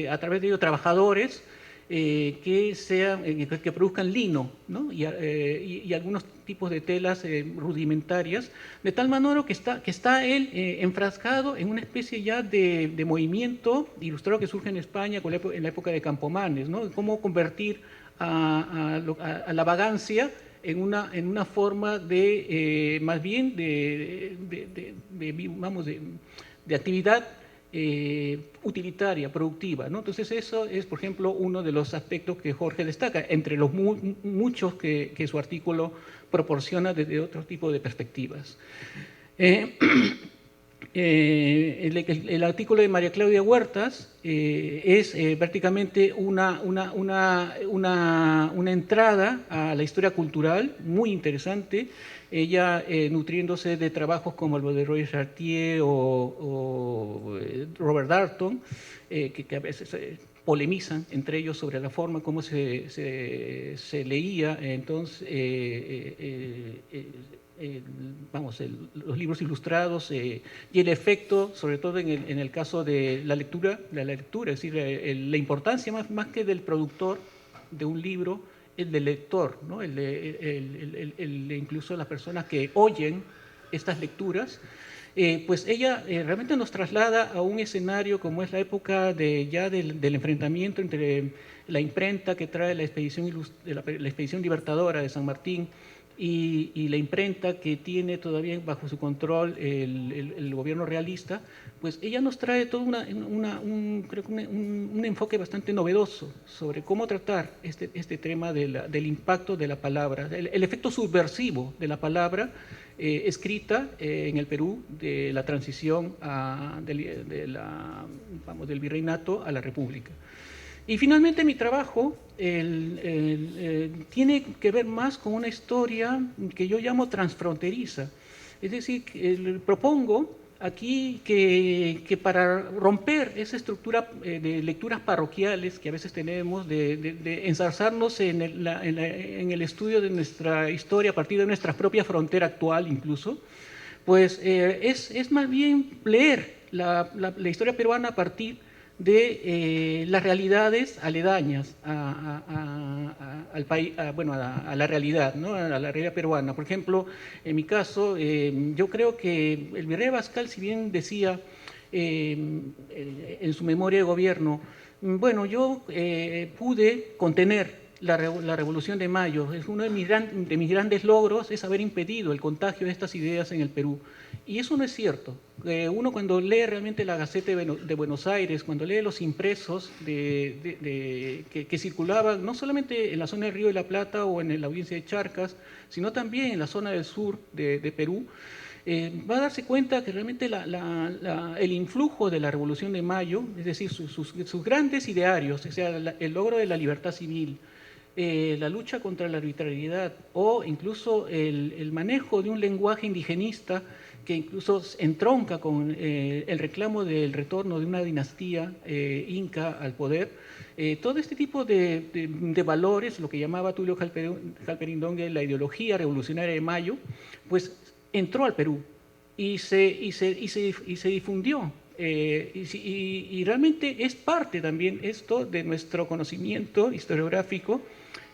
Speaker 4: a través de ello, trabajadores que produzcan lino, ¿no? y algunos tipos de telas rudimentarias, de tal manera que está él enfrascado en una especie ya de movimiento ilustrado que surge en España en la época de Campomanes, ¿no? Cómo convertir a la vagancia en una forma más bien de actividad utilitaria, productiva, ¿no? Entonces eso es, por ejemplo, uno de los aspectos que Jorge destaca, entre los muchos que su artículo proporciona desde otro tipo de perspectivas. El artículo de María Claudia Huertas es prácticamente una entrada a la historia cultural muy interesante. Ella nutriéndose de trabajos como el de Roy Chartier o Robert Darnton, que a veces polemizan entre ellos sobre la forma como se leía entonces los libros ilustrados y el efecto, sobre todo en el caso de la lectura, es decir, la importancia más que del productor de un libro, el del lector, ¿no? Incluso las personas que oyen estas lecturas, pues ella realmente nos traslada a un escenario como es la época del enfrentamiento entre la imprenta que trae la expedición libertadora de San Martín y la imprenta que tiene todavía bajo su control el gobierno realista. Pues ella nos trae todo creo que un enfoque bastante novedoso sobre cómo tratar este tema del impacto de la palabra, el efecto subversivo de la palabra escrita en el Perú de la transición del virreinato a la república. Y finalmente mi trabajo tiene que ver más con una historia que yo llamo transfronteriza. Es decir, propongo aquí que para romper esa estructura de lecturas parroquiales que a veces tenemos, de enzarzarnos en el estudio de nuestra historia a partir de nuestra propia frontera actual incluso, pues es más bien leer la historia peruana a partir de las realidades aledañas al país, a la realidad, ¿no? A la realidad peruana. Por ejemplo, en mi caso, yo creo que el virrey Abascal, si bien decía en su memoria de gobierno, bueno, yo pude contener la Revolución de Mayo. Es uno de mis grandes logros, es haber impedido el contagio de estas ideas en el Perú. Y eso no es cierto. Uno cuando lee realmente la Gaceta de Buenos Aires, cuando lee los impresos que circulaban no solamente en la zona del Río de la Plata o en la audiencia de Charcas, sino también en la zona del sur de Perú, va a darse cuenta que realmente el influjo de la Revolución de Mayo, es decir, sus grandes idearios, o sea, el logro de la libertad civil, la lucha contra la arbitrariedad o incluso el manejo de un lenguaje indigenista que incluso entronca con el reclamo del retorno de una dinastía inca al poder. Todo este tipo de valores, lo que llamaba Tulio Halperin-Dongue la ideología revolucionaria de Mayo, pues entró al Perú y se difundió. Y realmente es parte también esto de nuestro conocimiento historiográfico,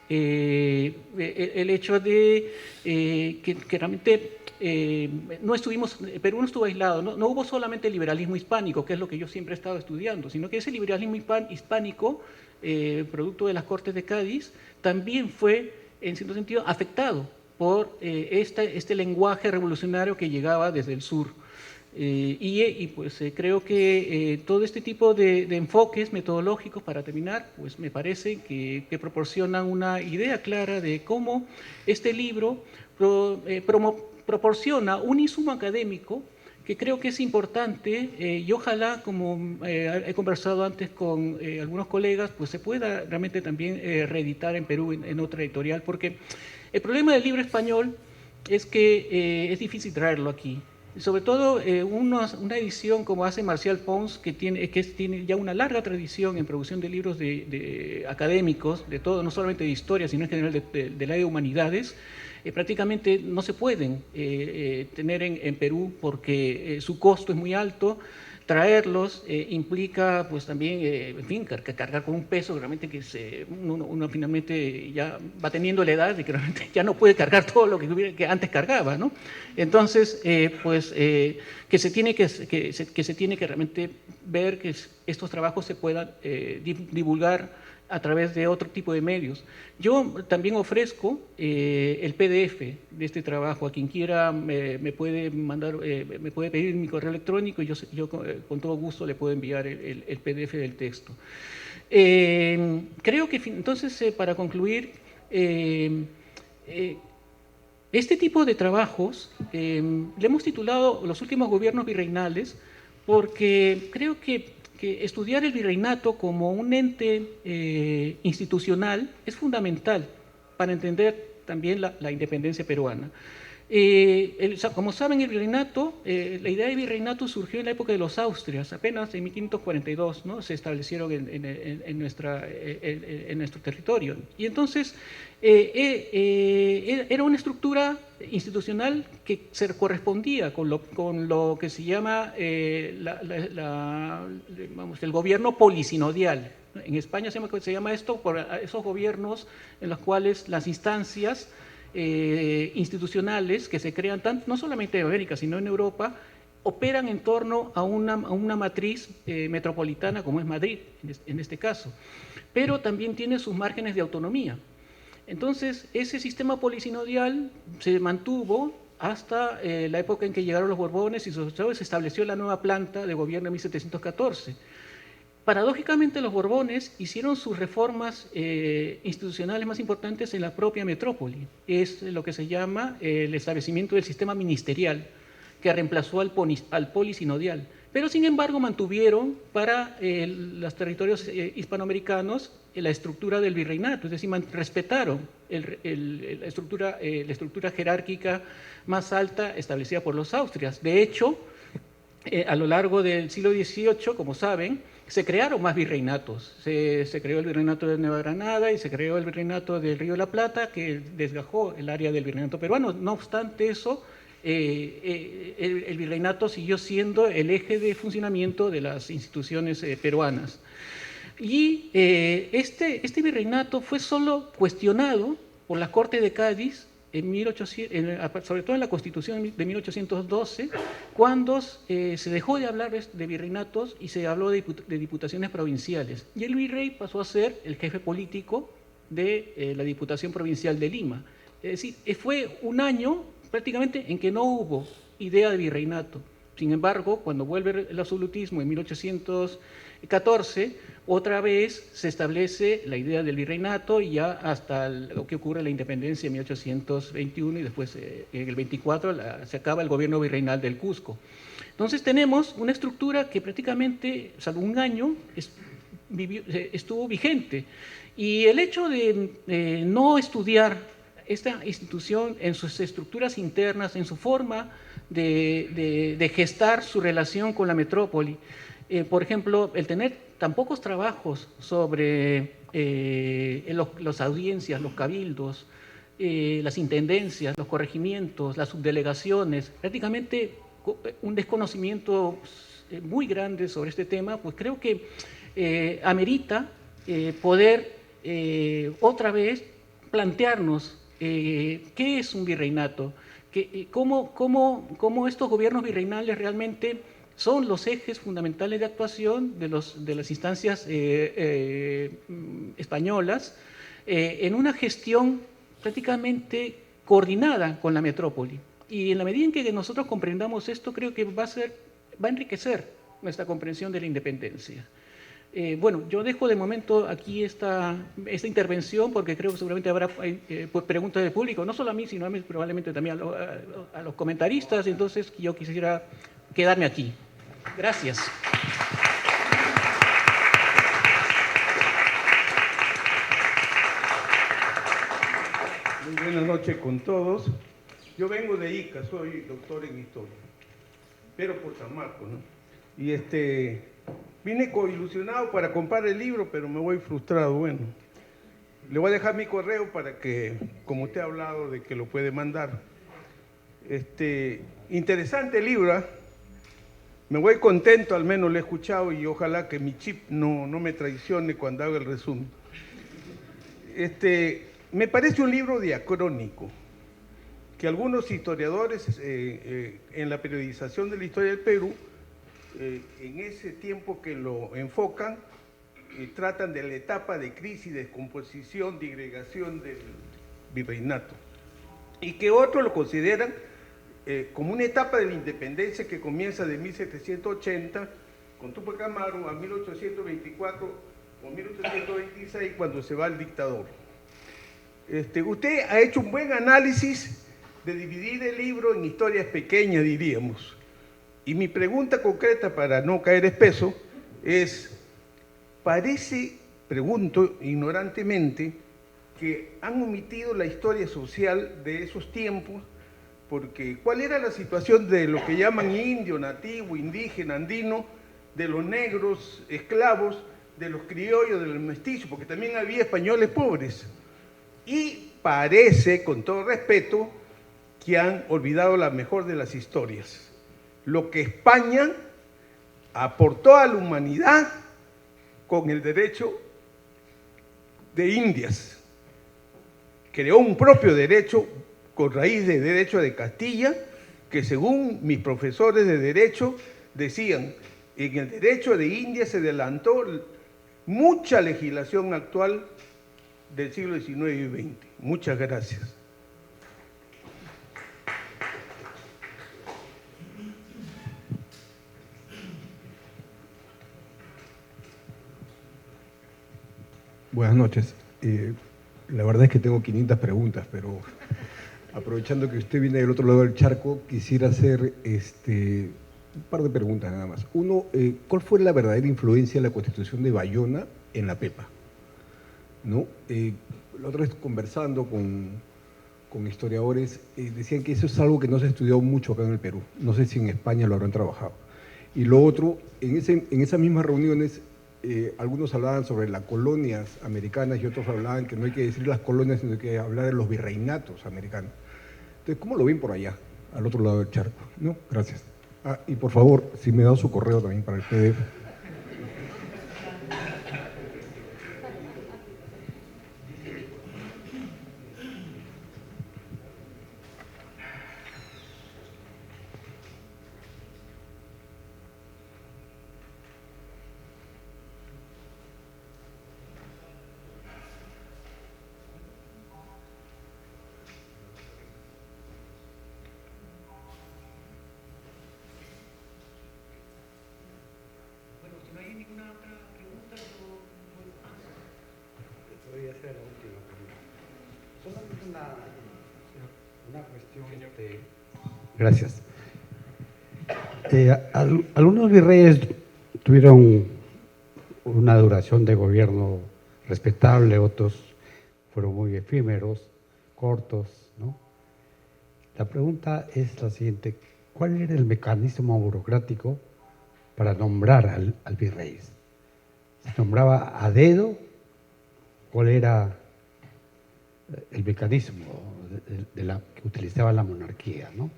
Speaker 4: el hecho de que realmente Perú no estuvo aislado, no hubo solamente el liberalismo hispánico, que es lo que yo siempre he estado estudiando, sino que ese liberalismo hispánico, producto de las Cortes de Cádiz, también fue, en cierto sentido, afectado por este lenguaje revolucionario que llegaba desde el sur. Pues creo que todo este tipo de enfoques metodológicos, para terminar, pues me parece que proporcionan una idea clara de cómo este libro proporciona un insumo académico que creo que es importante y ojalá, como he conversado antes con algunos colegas, pues se pueda realmente también reeditar en Perú en otra editorial, porque el problema del libro español es que es difícil traerlo aquí. Sobre todo una edición como hace Marcial Pons, que tiene ya una larga tradición en producción de libros académicos, de todo, no solamente de historia, sino en general del área de humanidades, prácticamente no se pueden tener en Perú porque su costo es muy alto. Traerlos implica pues también, en fin, cargar con un peso realmente que uno finalmente ya va teniendo la edad de que realmente ya no puede cargar todo lo que antes cargaba, ¿no? Entonces, que se tiene que realmente ver que estos trabajos se puedan divulgar a través de otro tipo de medios. Yo también ofrezco el PDF de este trabajo. A quien quiera me puede pedir mi correo electrónico y yo con todo gusto le puedo enviar el PDF del texto. Creo que entonces, para concluir, este tipo de trabajos le hemos titulado Los últimos gobiernos virreinales porque creo que estudiar el virreinato como un ente institucional es fundamental para entender también la independencia peruana. Como saben, el virreinato, la idea de virreinato surgió en la época de los Austrias, apenas en 1542, ¿no? Se establecieron en nuestro territorio. Y entonces era una estructura institucional que se correspondía con lo que se llama el gobierno polisinodial. En España se llama esto por esos gobiernos en los cuales las instancias institucionales que se crean no solamente en América, sino en Europa, operan en torno a una matriz metropolitana como es Madrid, en este caso, pero también tiene sus márgenes de autonomía. Entonces, ese sistema polisinodial se mantuvo hasta la época en que llegaron los Borbones y se estableció la nueva planta de gobierno en 1714. Paradójicamente, los Borbones hicieron sus reformas institucionales más importantes en la propia metrópoli. Es lo que se llama el establecimiento del sistema ministerial, que reemplazó al polisinodial. Pero, sin embargo, mantuvieron para los territorios hispanoamericanos la estructura del virreinato, es decir, respetaron la estructura jerárquica más alta establecida por los Austrias. De hecho, a lo largo del siglo XVIII, como saben, se crearon más virreinatos. Se creó el virreinato de Nueva Granada y se creó el virreinato del Río de la Plata, que desgajó el área del virreinato peruano. No obstante eso, el virreinato siguió siendo el eje de funcionamiento de las instituciones peruanas. Y este virreinato fue solo cuestionado por la Corte de Cádiz sobre todo en la Constitución de 1812, cuando se dejó de hablar de virreinatos y se habló de diputaciones provinciales. Y el virrey pasó a ser el jefe político de la Diputación Provincial de Lima. Es decir, fue un año prácticamente en que no hubo idea de virreinato. Sin embargo, cuando vuelve el absolutismo en 1814, otra vez se establece la idea del virreinato y ya hasta lo que ocurre en la independencia en 1821 y después en el 24 se acaba el gobierno virreinal del Cusco. Entonces tenemos una estructura que prácticamente, salvo un año, estuvo vigente. Y el hecho de no estudiar esta institución en sus estructuras internas, en su forma de gestar su relación con la metrópoli, por ejemplo, el tener tan pocos trabajos sobre las audiencias, los cabildos, las intendencias, los corregimientos, las subdelegaciones, prácticamente un desconocimiento muy grande sobre este tema, pues creo que amerita poder otra vez plantearnos qué es un virreinato, cómo estos gobiernos virreinales realmente son los ejes fundamentales de actuación de las instancias españolas en una gestión prácticamente coordinada con la metrópoli. Y en la medida en que nosotros comprendamos esto, creo que va a enriquecer nuestra comprensión de la independencia. Bueno, yo dejo de momento aquí esta intervención porque creo que seguramente habrá preguntas del público, no solo a mí, sino probablemente también a los comentaristas, entonces yo quisiera quedarme aquí. Gracias.
Speaker 5: Muy buenas noches con todos. Yo vengo de Ica, soy doctor en historia, pero por San Marcos, ¿no? Y vine coilusionado para comprar el libro, pero me voy frustrado. Bueno, le voy a dejar mi correo para que, como usted ha hablado de que lo puede mandar. Interesante el libro, ¿eh? Me voy contento, al menos lo he escuchado y ojalá que mi chip no me traicione cuando haga el resumen. Me parece un libro diacrónico, que algunos historiadores en la periodización de la historia del Perú, en ese tiempo que lo enfocan, tratan de la etapa de crisis, descomposición, disgregación del virreinato, y que otros lo consideran como una etapa de la independencia que comienza de 1780 con Tupac Amaru a 1824 o 1826 cuando se va el dictador. Usted ha hecho un buen análisis de dividir el libro en historias pequeñas, diríamos. Y mi pregunta concreta, para no caer espeso, es, pregunto ignorantemente, que han omitido la historia social de esos tiempos, porque ¿cuál era la situación de lo que llaman indio, nativo, indígena, andino, de los negros, esclavos, de los criollos, de los mestizos? Porque también había españoles pobres. Y parece, con todo respeto, que han olvidado la mejor de las historias. Lo que España aportó a la humanidad con el derecho de Indias. Creó un propio derecho con raíz de derecho de Castilla, que según mis profesores de derecho decían, en el derecho de Indias se adelantó mucha legislación actual del siglo XIX y XX. Muchas gracias.
Speaker 2: Buenas noches. La verdad es que tengo 500 preguntas, pero aprovechando que usted viene del otro lado del charco, quisiera hacer un par de preguntas nada más. Uno, ¿cuál fue la verdadera influencia de la Constitución de Bayona en la Pepa? ¿No? La otra vez conversando con historiadores, decían que eso es algo que no se ha estudiado mucho acá en el Perú. No sé si en España lo habrán trabajado. Y lo otro, en esas mismas reuniones, algunos hablaban sobre las colonias americanas y otros hablaban que no hay que decir las colonias, sino que hay que hablar de los virreinatos americanos. Entonces, ¿cómo lo ven por allá, al otro lado del charco? ¿No? Gracias. Y por favor, si me da su correo también para el PDF.
Speaker 6: una cuestión. Gracias. Algunos virreyes tuvieron una duración de gobierno respetable, otros fueron muy efímeros, cortos, ¿no? La pregunta es la siguiente: ¿cuál era el mecanismo burocrático para nombrar al virrey? ¿Se nombraba a dedo? ¿Cuál era el mecanismo que utilizaba la monarquía, ¿no?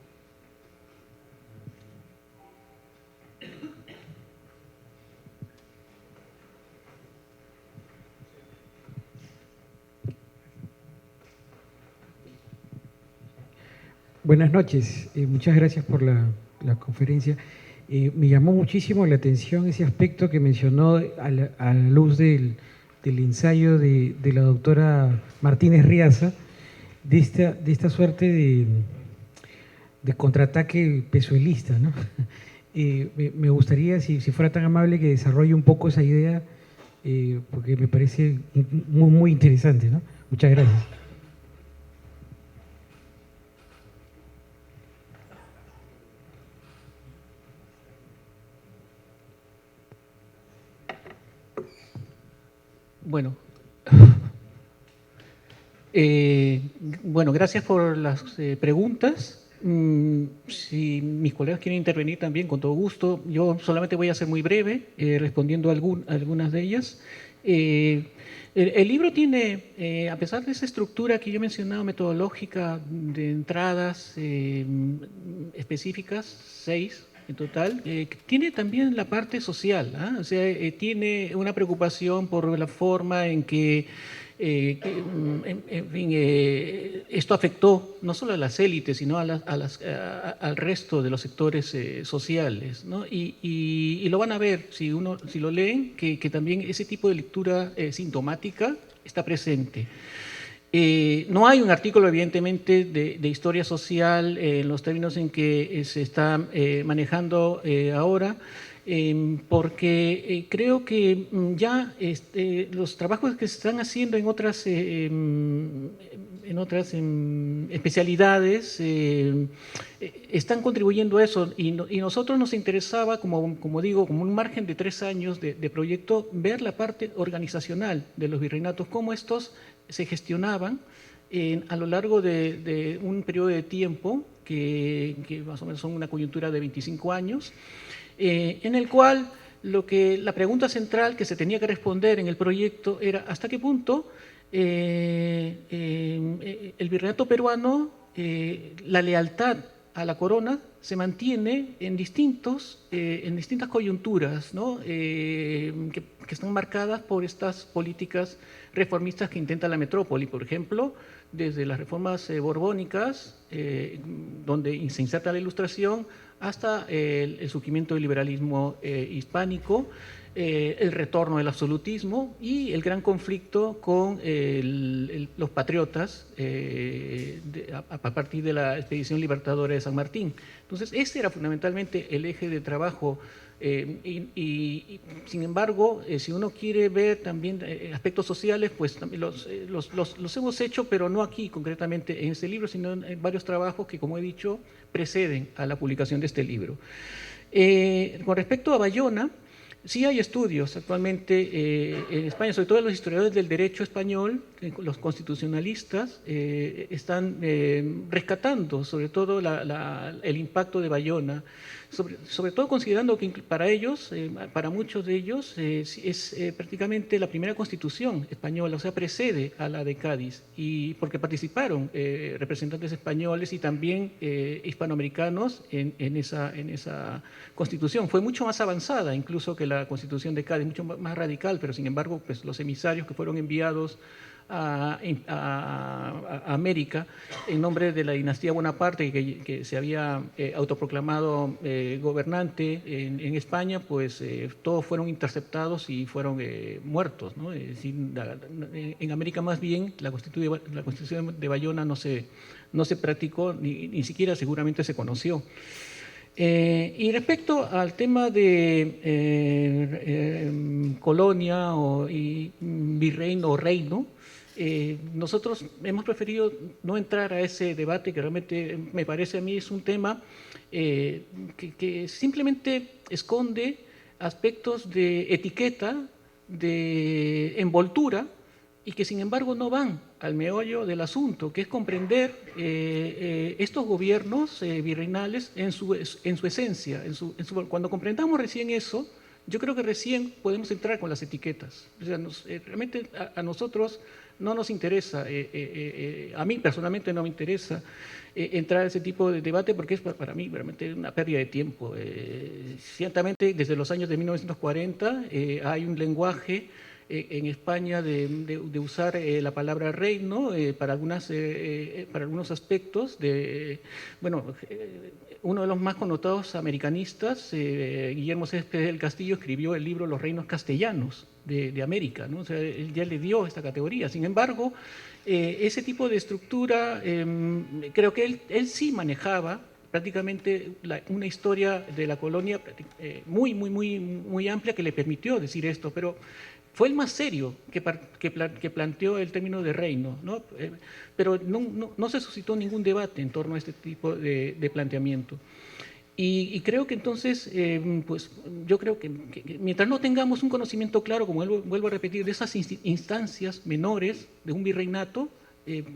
Speaker 7: Buenas noches, muchas gracias por la conferencia. Me llamó muchísimo la atención ese aspecto que mencionó a la luz del ensayo de la doctora Martínez Riaza, de esta suerte de contraataque pezuelista, ¿no? Me gustaría, si fuera tan amable, que desarrolle un poco esa idea, porque me parece muy, muy interesante, ¿no? Muchas gracias.
Speaker 4: Bueno, bueno, gracias por las preguntas. Si mis colegas quieren intervenir también, con todo gusto. Yo solamente voy a ser muy breve, respondiendo a algunas de ellas. El libro tiene, a pesar de esa estructura que yo he mencionado, metodológica, de entradas específicas, 6 en total, tiene también la parte social, ¿ah? O sea, tiene una preocupación por la forma en que, en fin, esto afectó no solo a las élites, sino al resto de los sectores sociales, ¿no? Y lo van a ver, si lo leen, que también ese tipo de lectura sintomática está presente. No hay un artículo, evidentemente, de historia social en los términos en que se está manejando ahora, porque creo que ya los trabajos que se están haciendo en otras especialidades están contribuyendo a eso, y nosotros nos interesaba, como digo, como un margen de 3 años de proyecto, ver la parte organizacional de los virreinatos, cómo estos se gestionaban a lo largo de un periodo de tiempo que más o menos son una coyuntura de 25 años, en el cual la pregunta central que se tenía que responder en el proyecto era hasta qué punto el virreinato peruano, la lealtad a la corona se mantiene en distintas coyunturas, ¿no? que están marcadas por estas políticas reformistas que intenta la metrópoli, por ejemplo, desde las reformas borbónicas, donde se inserta la Ilustración, hasta el surgimiento del liberalismo hispánico, el retorno del absolutismo y el gran conflicto con los patriotas a partir de la expedición libertadora de San Martín. Entonces, ese era fundamentalmente el eje de trabajo. Sin embargo, si uno quiere ver también aspectos sociales, pues también los hemos hecho, pero no aquí concretamente en este libro, sino en varios trabajos que, como he dicho, preceden a la publicación de este libro. Con respecto a Bayona, sí hay estudios actualmente en España, sobre todo los historiadores del derecho español, los constitucionalistas, están rescatando sobre todo el impacto de Bayona, sobre todo considerando que para ellos, para muchos de ellos, es prácticamente la primera constitución española, o sea, precede a la de Cádiz, y porque participaron representantes españoles y también hispanoamericanos en esa constitución. Fue mucho más avanzada incluso que la constitución de Cádiz, mucho más radical, pero sin embargo, pues, los emisarios que fueron enviados a América en nombre de la dinastía Bonaparte, que se había autoproclamado gobernante en España, pues todos fueron interceptados y fueron muertos, ¿no? Es decir, en América más bien la constitución de Bayona no se practicó, ni siquiera seguramente se conoció. Y respecto al tema de colonia y virreino o reino, Nosotros hemos preferido no entrar a ese debate, que realmente me parece a mí es un tema que simplemente esconde aspectos de etiqueta, de envoltura, y que sin embargo no van al meollo del asunto, que es comprender estos gobiernos virreinales en su esencia. Cuando comprendamos recién eso, yo creo que recién podemos entrar con las etiquetas. O sea, realmente a nosotros no nos interesa, a mí personalmente no me interesa entrar a ese tipo de debate, porque es para mí realmente una pérdida de tiempo. Ciertamente desde los años de 1940 hay un lenguaje en España de usar la palabra rey, ¿no? Para algunos aspectos. Uno de los más connotados americanistas, Guillermo Céspedes del Castillo, escribió el libro Los reinos castellanos de América, ¿no? O sea, él ya le dio esta categoría. Sin embargo, ese tipo de estructura, creo que él sí manejaba prácticamente una historia de la colonia muy amplia, que le permitió decir esto, pero fue el más serio que planteó el término de reino, ¿no? Pero no se suscitó ningún debate en torno a este tipo de planteamiento. Y creo que entonces, pues yo creo que mientras no tengamos un conocimiento claro, como vuelvo a repetir, de esas instancias menores de un virreinato,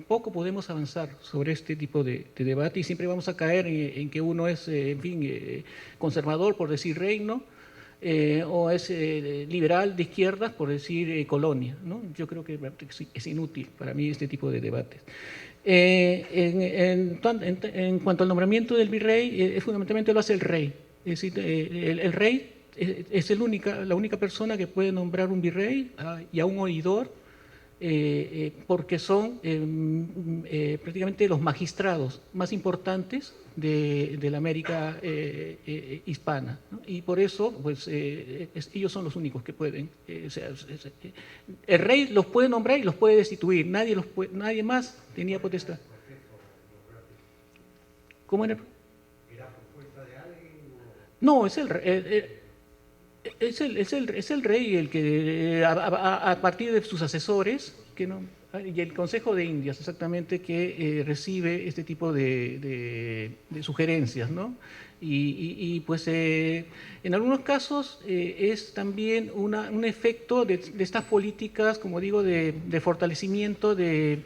Speaker 4: poco podemos avanzar sobre este tipo de debate, y siempre vamos a caer en que uno es, en fin, conservador por decir reino, o es liberal de izquierdas por decir colonia, ¿no? Yo creo que es inútil para mí este tipo de debates. En cuanto al nombramiento del virrey, fundamentalmente lo hace el rey. Es decir, el rey es la única persona que puede nombrar un virrey y a un oidor, porque son prácticamente los magistrados más importantes de la América hispana, ¿no? Y por eso, pues, ellos son los únicos que pueden. El rey los puede nombrar y los puede destituir, nadie más tenía potestad. ¿Cómo era? ¿Era propuesta de alguien? No, es el rey el que, a partir de sus asesores, y el Consejo de Indias, exactamente, que recibe este tipo de sugerencias, ¿no? Y pues en algunos casos es también un efecto de estas políticas, como digo, de fortalecimiento de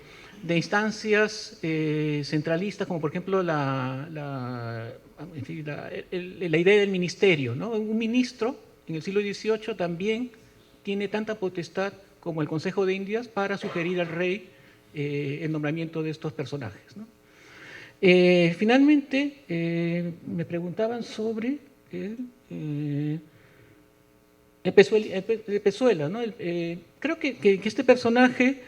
Speaker 4: instancias centralistas, como por ejemplo la idea del ministerio, ¿no? Un ministro en el siglo XVIII también tiene tanta potestad como el Consejo de Indias para sugerir al rey el nombramiento de estos personajes, ¿no? Finalmente, me preguntaban sobre Pezuela, ¿no? Creo que este personaje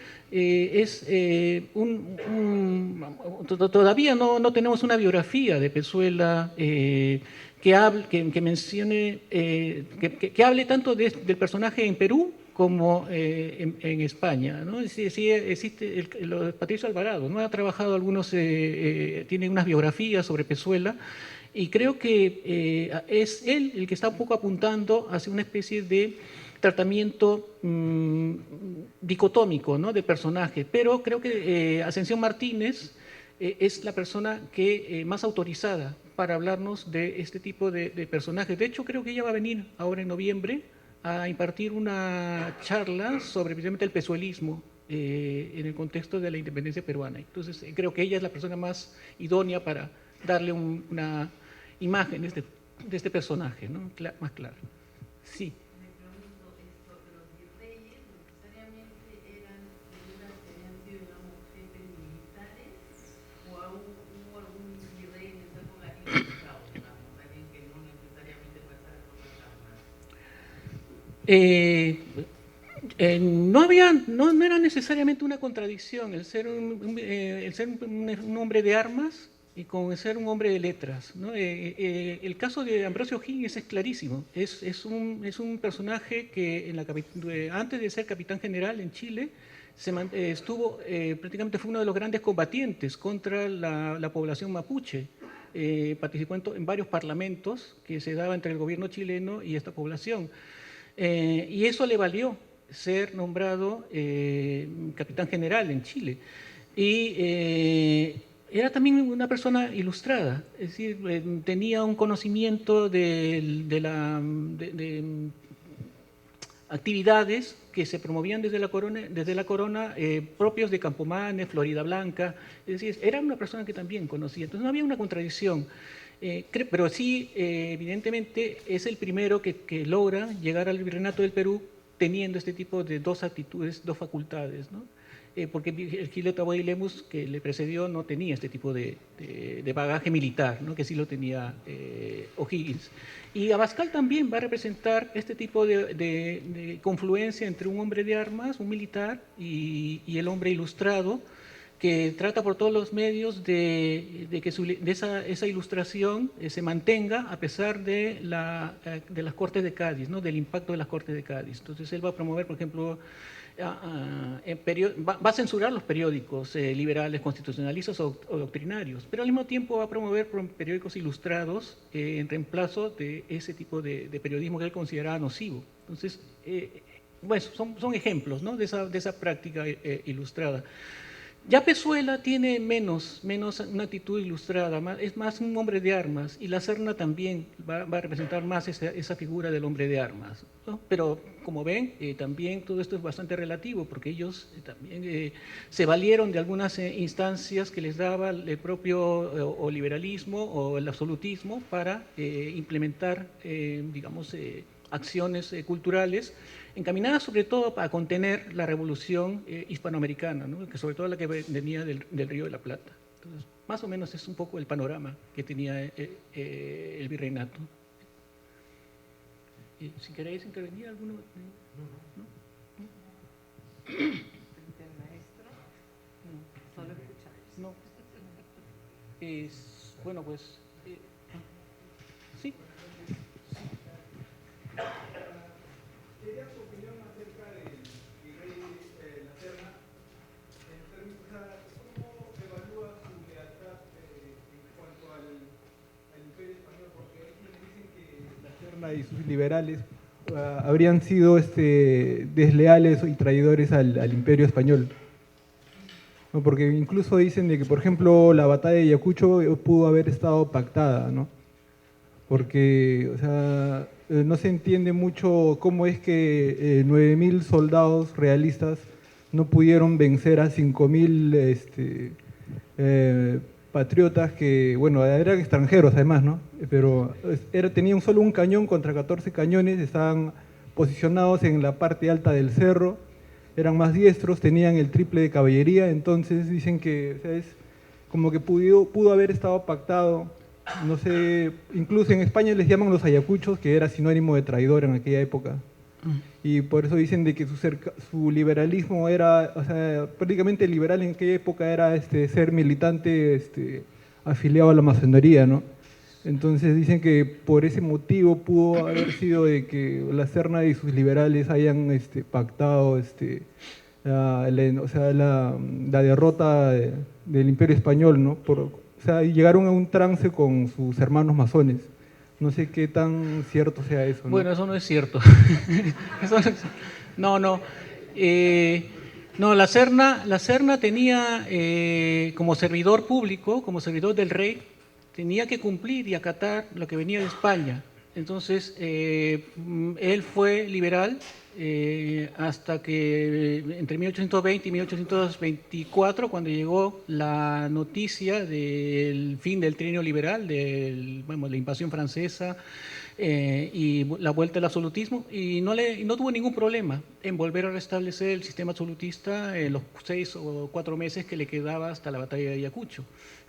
Speaker 4: todavía no tenemos una biografía de Pezuela que mencione, que hable tanto del personaje en Perú como en España, ¿no? Sí, existe Patricio Alvarado, ¿no? Ha trabajado tiene unas biografías sobre Pezuela, y creo que es él el que está un poco apuntando hacia una especie de tratamiento dicotómico, ¿no? De personaje, pero creo que Ascensión Martínez es la persona más autorizada para hablarnos de este tipo de personajes. De hecho, creo que ella va a venir ahora en noviembre a impartir una charla sobre precisamente el pezuelismo en el contexto de la independencia peruana. Entonces, creo que ella es la persona más idónea para darle una imagen de este personaje, ¿no? Más clara. Sí. No era necesariamente una contradicción el ser un hombre de armas y con ser un hombre de letras, ¿no? El caso de Ambrosio O'Higgins es clarísimo. Es un personaje que antes de ser capitán general en Chile prácticamente fue uno de los grandes combatientes contra la población mapuche. Participó en varios parlamentos que se daban entre el gobierno chileno y esta población. Y eso le valió ser nombrado capitán general en Chile. Y era también una persona ilustrada, es decir, tenía un conocimiento de actividades que se promovían desde la corona propios de Campomanes, Florida Blanca, es decir, era una persona que también conocía, entonces no había una contradicción. Pero sí, evidentemente, es el primero que logra llegar al virreinato del Perú teniendo este tipo de dos actitudes, dos facultades, ¿no? Porque el Gil de Tavoy Lemus, que le precedió, no tenía este tipo de bagaje militar, ¿no? Que sí lo tenía O'Higgins. Y Abascal también va a representar este tipo de confluencia entre un hombre de armas, un militar, y el hombre ilustrado, que trata por todos los medios de que esa ilustración se mantenga a pesar de las Cortes de Cádiz, ¿no? Del impacto de las Cortes de Cádiz. Entonces él va a promover, por ejemplo, va a censurar los periódicos liberales, constitucionalistas o doctrinarios, pero al mismo tiempo va a promover periódicos ilustrados en reemplazo de ese tipo de periodismo que él consideraba nocivo. Entonces, bueno, son ejemplos, ¿no? de esa práctica ilustrada. Ya Pezuela tiene menos una actitud ilustrada, es más un hombre de armas, y la Serna también va a representar más esa figura del hombre de armas, ¿no? Pero como ven, también todo esto es bastante relativo, porque ellos también se valieron de algunas instancias que les daba el propio o liberalismo o el absolutismo para implementar, digamos, acciones culturales encaminadas sobre todo para contener la revolución hispanoamericana, ¿no? Que sobre todo la que venía del Río de la Plata. Entonces, más o menos es un poco el panorama que tenía el virreinato. Si queréis intervenir alguno. ¿No?
Speaker 3: Solo escuchar.
Speaker 4: No. Bueno, pues sí.
Speaker 5: Quería su opinión acerca del virrey La Serna, en términos, o sea, ¿cómo evalúa su lealtad en cuanto al Imperio Español? Porque ellos dicen que La Serna y sus liberales habrían sido desleales y traidores al Imperio Español. ¿No? Porque incluso dicen de que, por ejemplo, la batalla de Ayacucho pudo haber estado pactada, ¿no? Porque, o sea, no se entiende mucho cómo es que 9.000 soldados realistas no pudieron vencer a 5.000 patriotas que, bueno, eran extranjeros además, ¿no? Pero tenían solo un cañón contra 14 cañones, estaban posicionados en la parte alta del cerro, eran más diestros, tenían el triple de caballería, entonces dicen que, o sea, es como que pudo haber estado pactado. No sé, incluso en España les llaman los ayacuchos, que era sinónimo de traidor en aquella época. Y por eso dicen de que su liberalismo era, o sea, prácticamente liberal en aquella época era ser militante afiliado a la masonería, ¿no? Entonces dicen que por ese motivo pudo haber sido de que la Serna y sus liberales hayan pactado la derrota del Imperio Español, ¿no? O sea, llegaron a un trance con sus hermanos masones. No sé qué tan cierto sea eso, ¿no?
Speaker 4: Bueno, eso no es cierto. No. No, la Serna tenía como servidor público, como servidor del rey, tenía que cumplir y acatar lo que venía de España. Entonces, él fue liberal hasta que entre 1820 y 1824, cuando llegó la noticia del fin del trienio liberal, la invasión francesa y la vuelta al absolutismo, y no tuvo ningún problema en volver a restablecer el sistema absolutista en los 6 o 4 meses que le quedaba hasta la batalla de Ayacucho.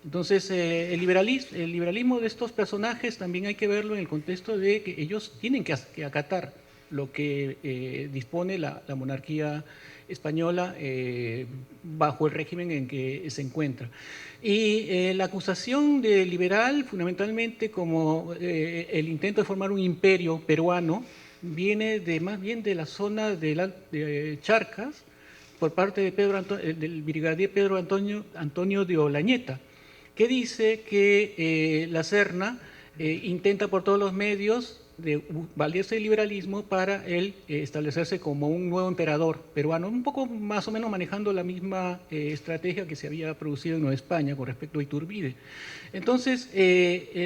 Speaker 4: Entonces, el liberalismo de estos personajes también hay que verlo en el contexto de que ellos tienen que acatar lo que dispone la monarquía española bajo el régimen en que se encuentra. Y la acusación de liberal, fundamentalmente como el intento de formar un imperio peruano, viene más bien de la zona de Charcas, por parte de del brigadier Pedro Antonio de Olañeta, que dice que la Serna intenta por todos los medios de valerse del liberalismo para él establecerse como un nuevo emperador peruano, un poco más o menos manejando la misma estrategia que se había producido en Nueva España con respecto a Iturbide. Entonces,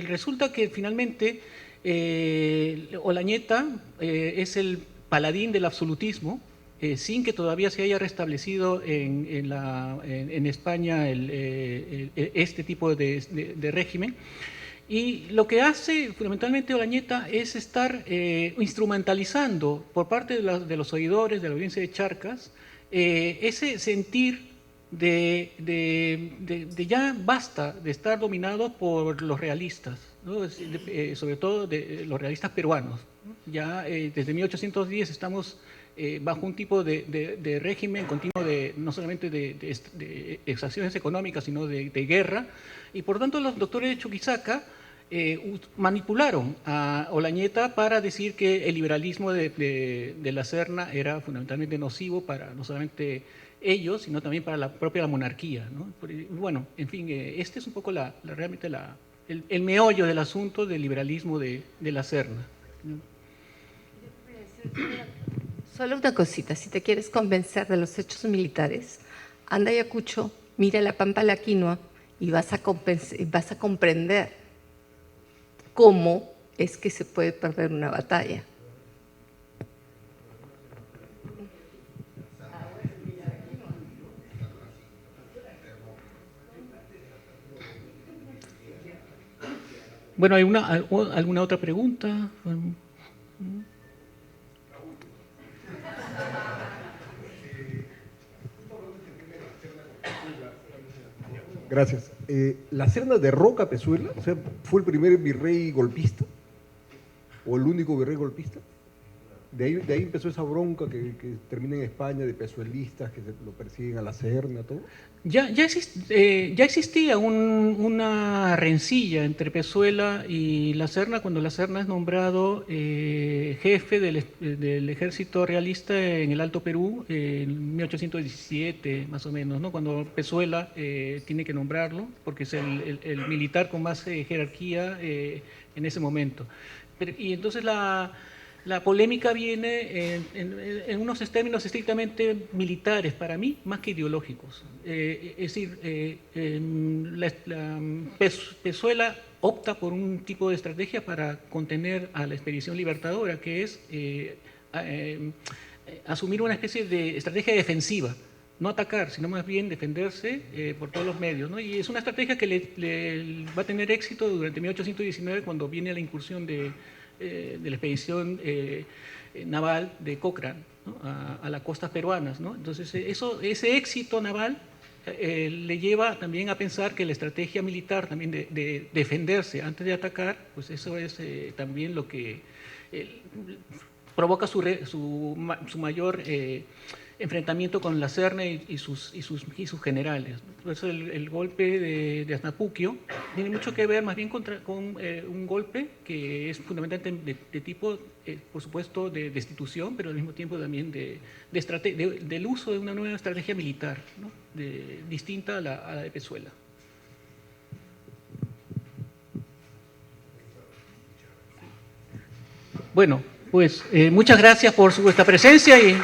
Speaker 4: resulta que finalmente Olañeta es el paladín del absolutismo, sin que todavía se haya restablecido en España este tipo de régimen. Y lo que hace fundamentalmente Olañeta es estar instrumentalizando por parte de los oidores, de la audiencia de Charcas, ese sentir de ya basta de estar dominados por los realistas, ¿no? Sobre todo de los realistas peruanos, ¿no? Ya desde 1810 estamos bajo un tipo de régimen continuo no solamente de exacciones económicas, sino de guerra, y por tanto los doctores de Chuquisaca manipularon a Olañeta para decir que el liberalismo de la Serna era fundamentalmente nocivo para no solamente ellos, sino también para la propia monarquía, ¿no? Bueno, en fin, este es un poco realmente el meollo del asunto del liberalismo de la Serna.
Speaker 3: Solo una cosita, si te quieres convencer de los hechos militares, anda a Ayacucho, mira la Pampa la Quinoa y vas a comprender cómo es que se puede perder una batalla.
Speaker 4: Bueno, ¿hay alguna otra pregunta?
Speaker 8: Gracias. ¿La Serna derroca a Pezuela? O sea, ¿fue el primer virrey golpista? ¿O el único virrey golpista? De ahí empezó esa bronca que termina en España de pezuelistas que lo persiguen a la Serna, todo.
Speaker 4: Ya existía una rencilla entre Pezuela y la Serna cuando la Serna es nombrado jefe del ejército realista en el Alto Perú en 1817, más o menos, ¿no? Cuando Pezuela tiene que nombrarlo, porque es el militar con más jerarquía en ese momento. Y entonces la polémica viene en unos términos estrictamente militares, para mí, más que ideológicos. Es decir, Pezuela opta por un tipo de estrategia para contener a la expedición libertadora, que es asumir una especie de estrategia defensiva, no atacar, sino más bien defenderse por todos los medios, ¿no? Y es una estrategia que le va a tener éxito durante 1819, cuando viene la incursión de la expedición naval de Cochrane, ¿no? a las costas peruanas, ¿no? Entonces, ese éxito naval le lleva también a pensar que la estrategia militar también de defenderse antes de atacar, pues eso es también lo que provoca su mayor enfrentamiento con la Serna y sus generales. Por eso el golpe de Asnapuquio tiene mucho que ver más bien con un golpe que es fundamentalmente de tipo, por supuesto, de destitución, pero al mismo tiempo también del uso de una nueva estrategia militar, ¿no? Distinta a la de Pezuela. Bueno, pues muchas gracias por vuestra presencia y